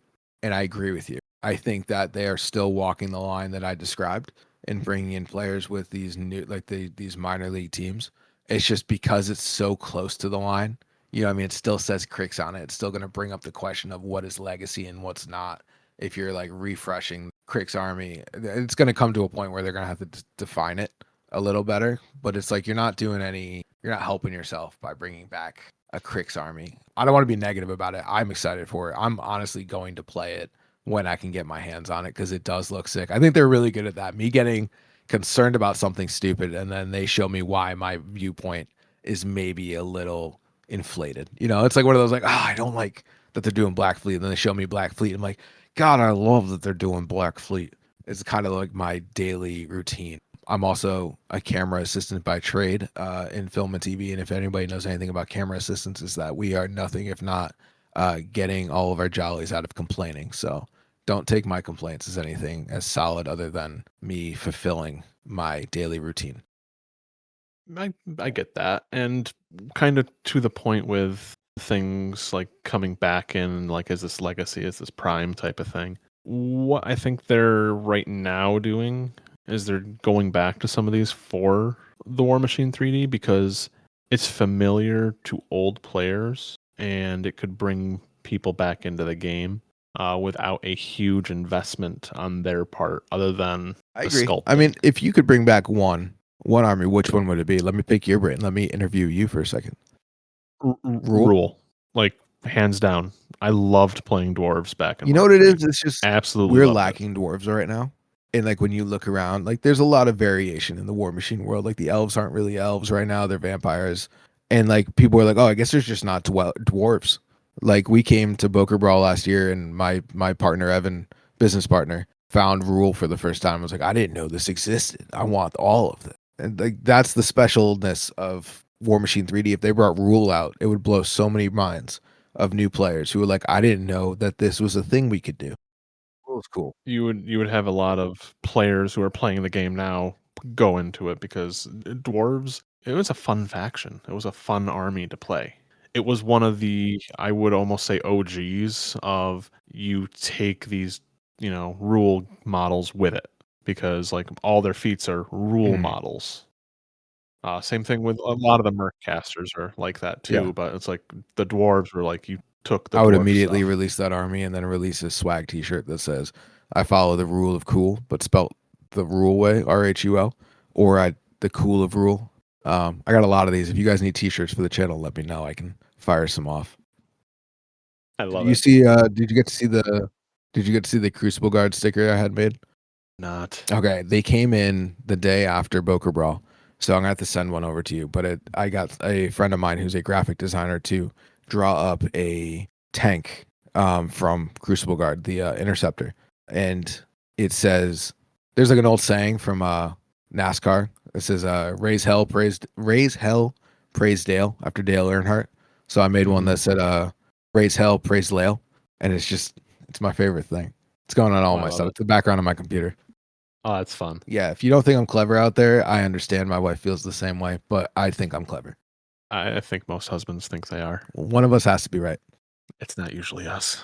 and I agree with you. I think that they are still walking the line that I described and bringing in players with these new, like these minor league teams. It's just because it's so close to the line. You know, what I mean, it still says Cricks on it. It's still going to bring up the question of what is legacy and what's not. If you're like refreshing Crick's army, it's going to come to a point where they're going to have to define it a little better. But it's like you're not helping yourself by bringing back a Crick's army. I don't want to be negative about it. I'm excited for it. I'm honestly going to play it when I can get my hands on it because it does look sick. I think they're really good at that. Me getting concerned about something stupid and then they show me why my viewpoint is maybe a little inflated. You know, it's like one of those like, I don't like that they're doing Black Fleet. And then they show me Black Fleet. I'm like, God, I love that they're doing Black Fleet. It's kind of like my daily routine. I'm also a camera assistant by trade in film and TV. And if anybody knows anything about camera assistants, is that we are nothing if not getting all of our jollies out of complaining. So don't take my complaints as anything as solid other than me fulfilling my daily routine. I get that. And kind of to the point with things like coming back in, like, is this legacy, is this prime type of thing? What I think they're right now doing is they're going back to some of these for the Warmachine 3D because it's familiar to old players and it could bring people back into the game without a huge investment on their part other than I the agree. sculpting. I mean, if you could bring back one army, which one would it be? Let me pick your brain. Let me interview you for a second. Rule. Like, hands down. I loved playing dwarves back in You know what it Warframe. is? It's just Absolutely we're loved lacking dwarves right now. And like when you look around, like there's a lot of variation in the Warmachine world. Like the elves aren't really elves right now; they're vampires. And like people are like, "Oh, I guess there's just not dwarves." Like we came to Boker Brawl last year, and my partner Evan, business partner, found Rule for the first time. I was like, "I didn't know this existed. I want all of it." And like that's the specialness of Warmachine 3D. If they brought Rule out, it would blow so many minds of new players who were like, "I didn't know that this was a thing we could do." Rule is cool. You would have a lot of players who are playing the game now go into it because dwarves, it was a fun faction. It was a fun army to play. It was one of the, I would almost say, OGs of you take these, rule models with it because like all their feats are rule models. Same thing with a lot of the merc casters are like that too, Yeah. but it's like the dwarves were like you took the I would dwarf immediately stuff. release that army and then release a swag T-shirt that says, "I follow the rule of cool, but spelt the rule way, RHUL, or the cool of rule." I got a lot of these. If you guys need T-shirts for the channel, let me know. I can fire some off. I Did love you it. see? Did you get to see the? Did you get to see the Crucible Guard sticker I had made? Not. Okay, they came in the day after Boker Brawl, so I'm gonna have to send one over to you. But I got a friend of mine who's a graphic designer to draw up a tank from Crucible Guard, the Interceptor, and it says there's like an old saying from NASCAR. It says raise hell, praise Dale after Dale Earnhardt. So I made one that said raise hell, praise Lale, and it's my favorite thing. It's going on all I my love stuff. it. It's the background of my computer. Oh, that's fun. Yeah, if you don't think I'm clever out there, I understand. My wife feels the same way, but I think I'm clever. I think most husbands think they are. One of us has to be right. It's not usually us.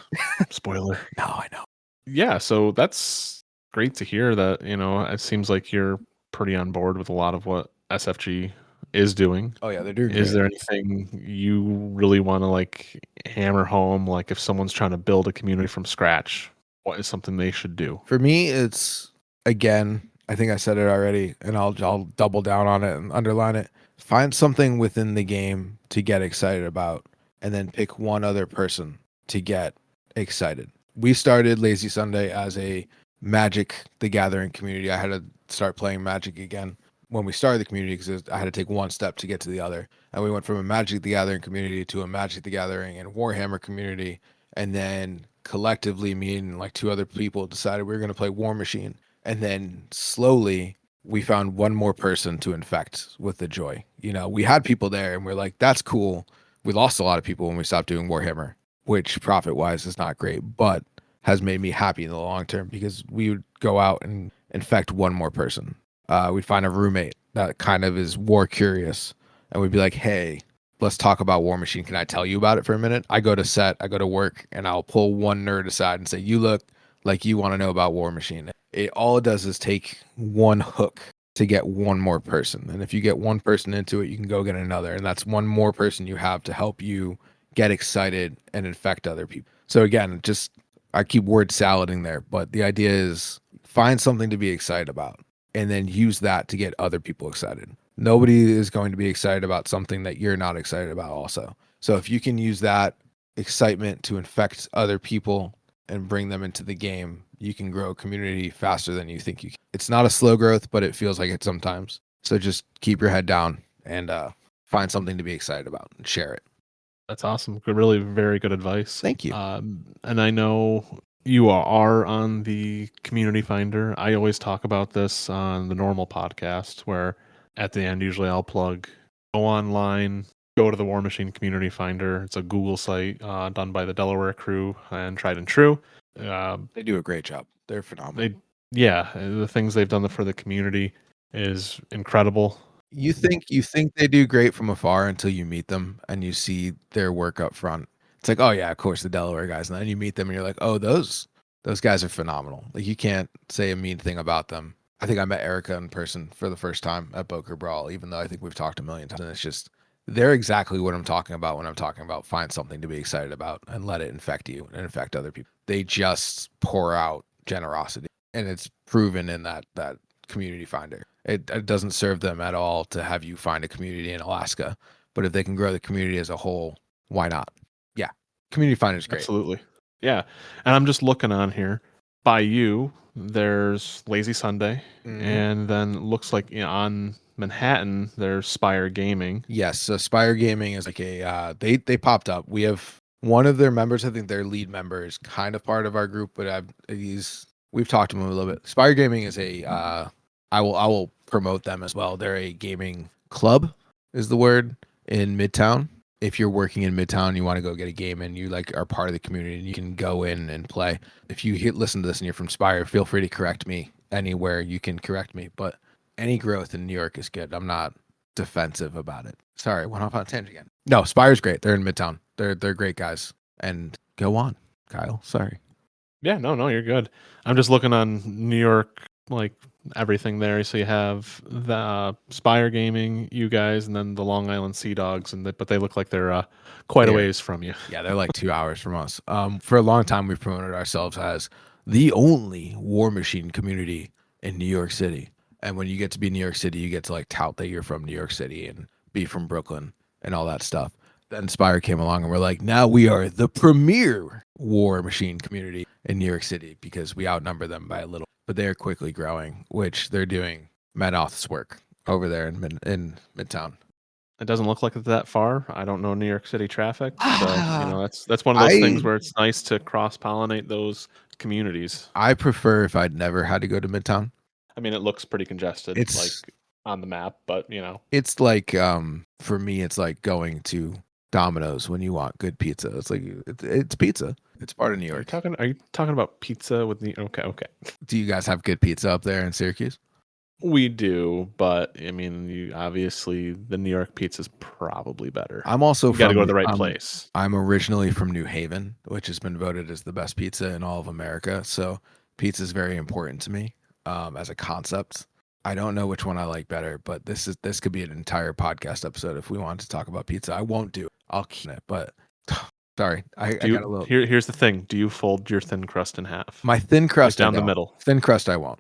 Spoiler. No, I know. Yeah, so that's great to hear that, it seems like you're pretty on board with a lot of what SFG is doing. Oh yeah, they're doing Is great. there anything you really want to like hammer home? Like if someone's trying to build a community from scratch, what is something they should do? For me, it's again, I think I said it already, and I'll double down on it and underline it. Find something within the game to get excited about, and then pick one other person to get excited. We started Lazy Sunday as a Magic the Gathering community. I had to start playing Magic again when we started the community because I had to take one step to get to the other. And we went from a Magic the Gathering community to a Magic the Gathering and Warhammer community. And then collectively, me and like two other people decided we were going to play Warmachine. And then slowly we found one more person to infect with the joy. We had people there and we're like, that's cool. We lost a lot of people when we stopped doing Warhammer, which profit wise is not great, but has made me happy in the long term because we would go out and infect one more person. We'd find a roommate that kind of is war curious and we'd be like, hey, let's talk about Warmachine. Can I tell you about it for a minute? I go to work and I'll pull one nerd aside and say, you look like you want to know about Warmachine. All it does is take one hook to get one more person. And if you get one person into it, you can go get another. And that's one more person you have to help you get excited and infect other people. So again, I keep word salading there, but the idea is find something to be excited about and then use that to get other people excited. Nobody is going to be excited about something that you're not excited about also. So if you can use that excitement to infect other people and bring them into the game, you can grow a community faster than you think you can. It's not a slow growth, but it feels like it sometimes. So just keep your head down and find something to be excited about and share it. That's awesome. Really very good advice. Thank you. And I know you are on the community finder. I always talk about this on the normal podcast where at the end, usually I'll plug, go online, go to the Warmachine community finder. It's a Google site done by the Delaware crew and Tried and True. They do a great job. They're phenomenal. The things they've done for the community is incredible. You think they do great from afar until you meet them and you see their work up front. It's like, oh yeah, of course the Delaware guys. And then you meet them and you're like, oh, those guys are phenomenal. Like you can't say a mean thing about them. I think I met Erica in person for the first time at Boker Brawl, even though I think we've talked a million times. And it's just, they're exactly what I'm talking about when I'm talking about find something to be excited about and let it infect you and infect other people. They just pour out generosity. And it's proven in that community finder. It doesn't serve them at all to have you find a community in Alaska. But if they can grow the community as a whole, why not? Yeah. Community finder is great. Absolutely. Yeah. And I'm just looking on here. By you, there's Lazy Sunday. Mm-hmm. And then looks like on Manhattan, there's Spire Gaming. Yes. So Spire Gaming is like they popped up. We have one of their members, I think their lead member is kind of part of our group, but we've talked to them a little bit. Spire Gaming is I will promote them as well. They're a gaming club is the word in Midtown. If you're working in Midtown, you want to go get a game and you are part of the community and you can go in and play. If you listen to this and you're from Spire, feel free to correct me anywhere you can correct me. But any growth in New York is good. I'm not defensive about it. Sorry, went off on a tangent again. No, Spire's great. They're in Midtown. They're great guys. And go on, Kyle. Sorry. Yeah, no, you're good. I'm just looking on New York, like everything there. So you have the Spire Gaming, you guys, and then the Long Island Sea Dogs, but they look like they're quite a ways from you. Yeah, they're like 2 hours from us. For a long time, we've promoted ourselves as the only Warmachine community in New York City. And when you get to be New York City, you get to like tout that you're from New York City and be from Brooklyn and all that stuff. Then Spire came along and we're like, now we are the premier Warmachine community in New York City because we outnumber them by a little. But they're quickly growing, which they're doing Madoff's work over there in Midtown. It doesn't look like it's that far. I don't know New York City traffic, so that's one of those things where it's nice to cross-pollinate those communities. I prefer if I'd never had to go to Midtown. I mean, it looks pretty congested, like on the map, but it's like for me, it's like going to Domino's when you want good pizza. It's like it's pizza. It's part of New York. Are you talking about pizza with the okay? Do you guys have good pizza up there in Syracuse? We do, but I mean, obviously the New York pizza is probably better. I'm also got to go to the right place. I'm originally from New Haven, which has been voted as the best pizza in all of America. So pizza is very important to me as a concept. I don't know which one I like better, but this could be an entire podcast episode if we want to talk about pizza. I won't do it. I'll keep it, but sorry. I got a little. Here's the thing. Do you fold your thin crust in half? My thin crust down the middle. Thin crust I won't.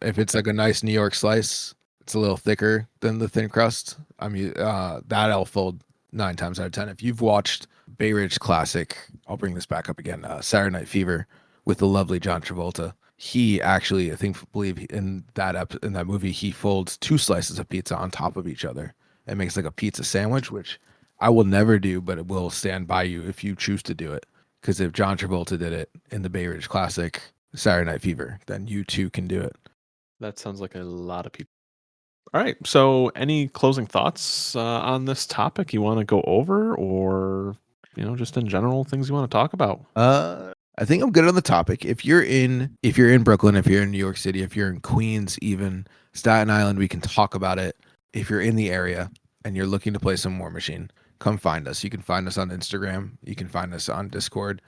If it's like a nice New York slice, it's a little thicker than the thin crust. That I'll fold 9 times out of 10. If you've watched Bay Ridge Classic, I'll bring this back up again. Saturday Night Fever with the lovely John Travolta. He actually, believe in that movie, he folds 2 slices of pizza on top of each other and makes like a pizza sandwich, which I will never do, but it will stand by you if you choose to do it. Because if John Travolta did it in the Bay Ridge Classic, Saturday Night Fever, then you too can do it. That sounds like a lot of people. All right. So, any closing thoughts on this topic you want to go over, or just in general things you want to talk about? I think I'm good on the topic. If you're in Brooklyn, if you're in New York City, if you're in Queens, even Staten Island, we can talk about it. If you're in the area and you're looking to play some Warmachine, come find us. You can find us on Instagram. You can find us on Discord.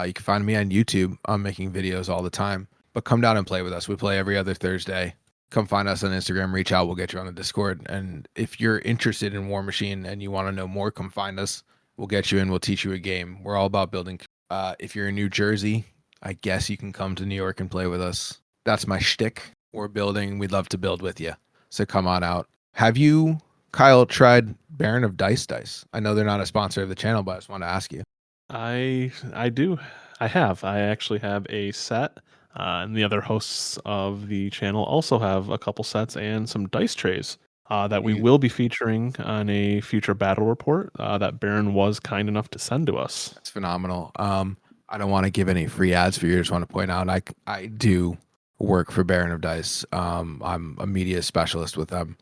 You can find me on YouTube. I'm making videos all the time. But come down and play with us. We play every other Thursday. Come find us on Instagram. Reach out. We'll get you on the Discord. And if you're interested in Warmachine and you want to know more, come find us. We'll get you in. We'll teach you a game. We're all about building. If you're in New Jersey, I guess you can come to New York and play with us. That's my shtick. We're building. We'd love to build with you. So come on out. Have you, Kyle, tried Baron of Dice? I know they're not a sponsor of the channel, but I just want to ask you. I do. I have. I actually have a set, and the other hosts of the channel also have a couple sets and some dice trays that we will be featuring on a future battle report that Baron was kind enough to send to us. That's phenomenal. I don't want to give any free ads for you. I just want to point out I do work for Baron of Dice. I'm a media specialist with them,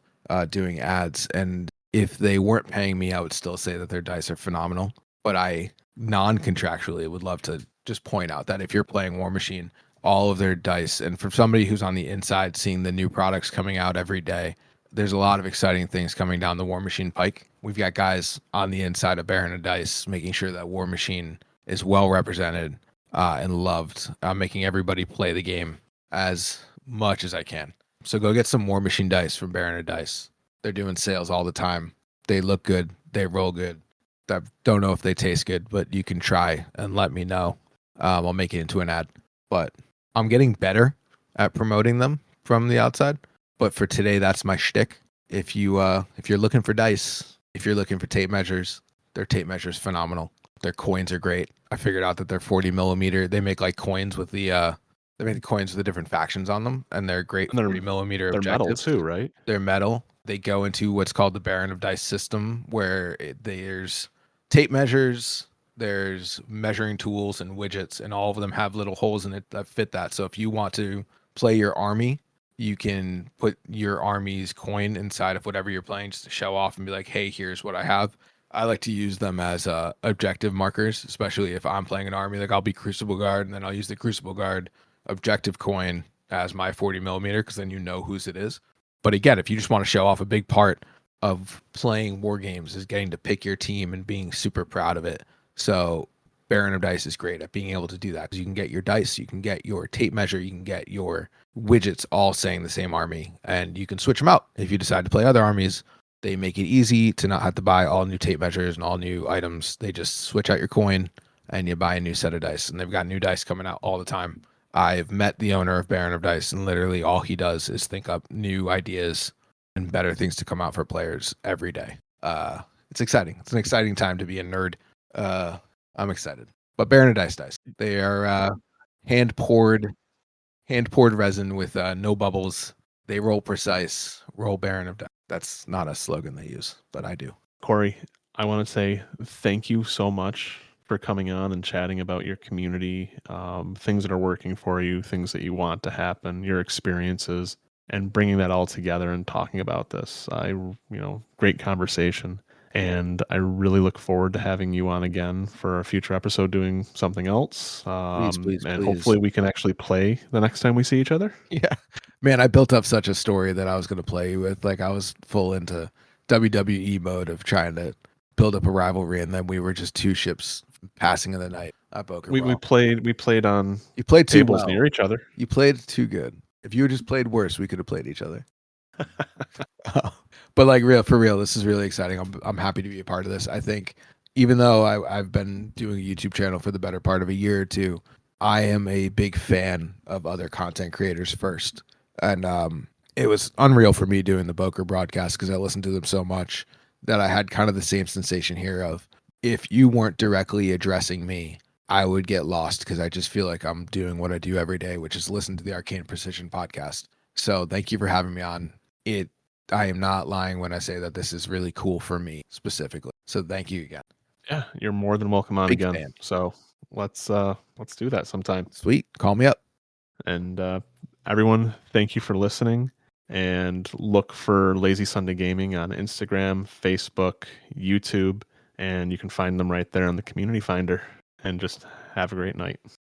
doing ads, and if they weren't paying me, I would still say that their dice are phenomenal. But I non-contractually would love to just point out that if you're playing Warmachine, all of their dice, and from somebody who's on the inside seeing the new products coming out every day, there's a lot of exciting things coming down the Warmachine pike. We've got guys on the inside of Baron of Dice making sure that Warmachine is well represented and loved, making everybody play the game as much as I can. So go get some Warmachine dice from Baron of Dice. They're doing sales all the time. They look good. They roll good. I don't know if they taste good, but you can try and let me know. I'll make it into an ad. But I'm getting better at promoting them from the outside. But for today, that's my shtick. If you're looking for dice, if you're looking for tape measures, their tape measures phenomenal. Their coins are great. I figured out that they're 40 millimeter. They make like coins with the they make the coins with the different factions on them, and they're great And 40 millimeter they're metal objectives. too, right? They're metal. They go into what's called the Baron of Dice system, where there's tape measures, there's measuring tools and widgets, and all of them have little holes in it that fit that. So if you want to play your army, you can put your army's coin inside of whatever you're playing just to show off and be like, hey, here's what I have. I like to use them as objective markers, especially if I'm playing an army. Like I'll be Crucible Guard, and then I'll use the Crucible Guard objective coin as my 40 millimeter, because then you know whose it is. But again, if you just want to show off, a big part of playing war games is getting to pick your team and being super proud of it. So Baron of Dice is great at being able to do that, because you can get your dice, you can get your tape measure, you can get your widgets all saying the same army, and you can switch them out if you decide to play other armies. They make it easy to not have to buy all new tape measures and all new items. They just switch out your coin and you buy a new set of dice, and they've got new dice coming out all the time. I've met the owner of Baron of Dice, and literally all he does is think up new ideas and better things to come out for players every day. It's exciting. It's an exciting time to be a nerd. I'm excited. But Baron of Dice. They are hand poured resin with no bubbles. They roll precise. Roll Baron of Dice. That's not a slogan they use, but I do. Cory, I want to say thank you so much for coming on and chatting about your community, things that are working for you, things that you want to happen, your experiences, and bringing that all together and talking about this. Great conversation. And I really look forward to having you on again for a future episode doing something else. Please. Hopefully we can actually play the next time we see each other. Yeah. Man, I built up such a story that I was going to play with. Like I was full into WWE mode of trying to build up a rivalry, and then we were just two ships passing in the night at Boca We played on You played too tables well. near each other. You played too good. If you had just played worse, we could have played each other. But like for real, this is really exciting. I'm happy to be a part of this. I think even though I've been doing a YouTube channel for the better part of a year or two, I am a big fan of other content creators first. And it was unreal for me doing the Boker broadcast, because I listened to them so much that I had kind of the same sensation here of, if you weren't directly addressing me, I would get lost, because I just feel like I'm doing what I do every day, which is listen to the Arcane Precision podcast. So thank you for having me on. I am not lying when I say that this is really cool for me specifically. So thank you again. Yeah, you're more than welcome on Big again. fan. So let's do that sometime. Sweet. Call me up. And everyone, thank you for listening. And look for Lazy Sunday Gaming on Instagram, Facebook, YouTube, and you can find them right there on the community finder. And just have a great night.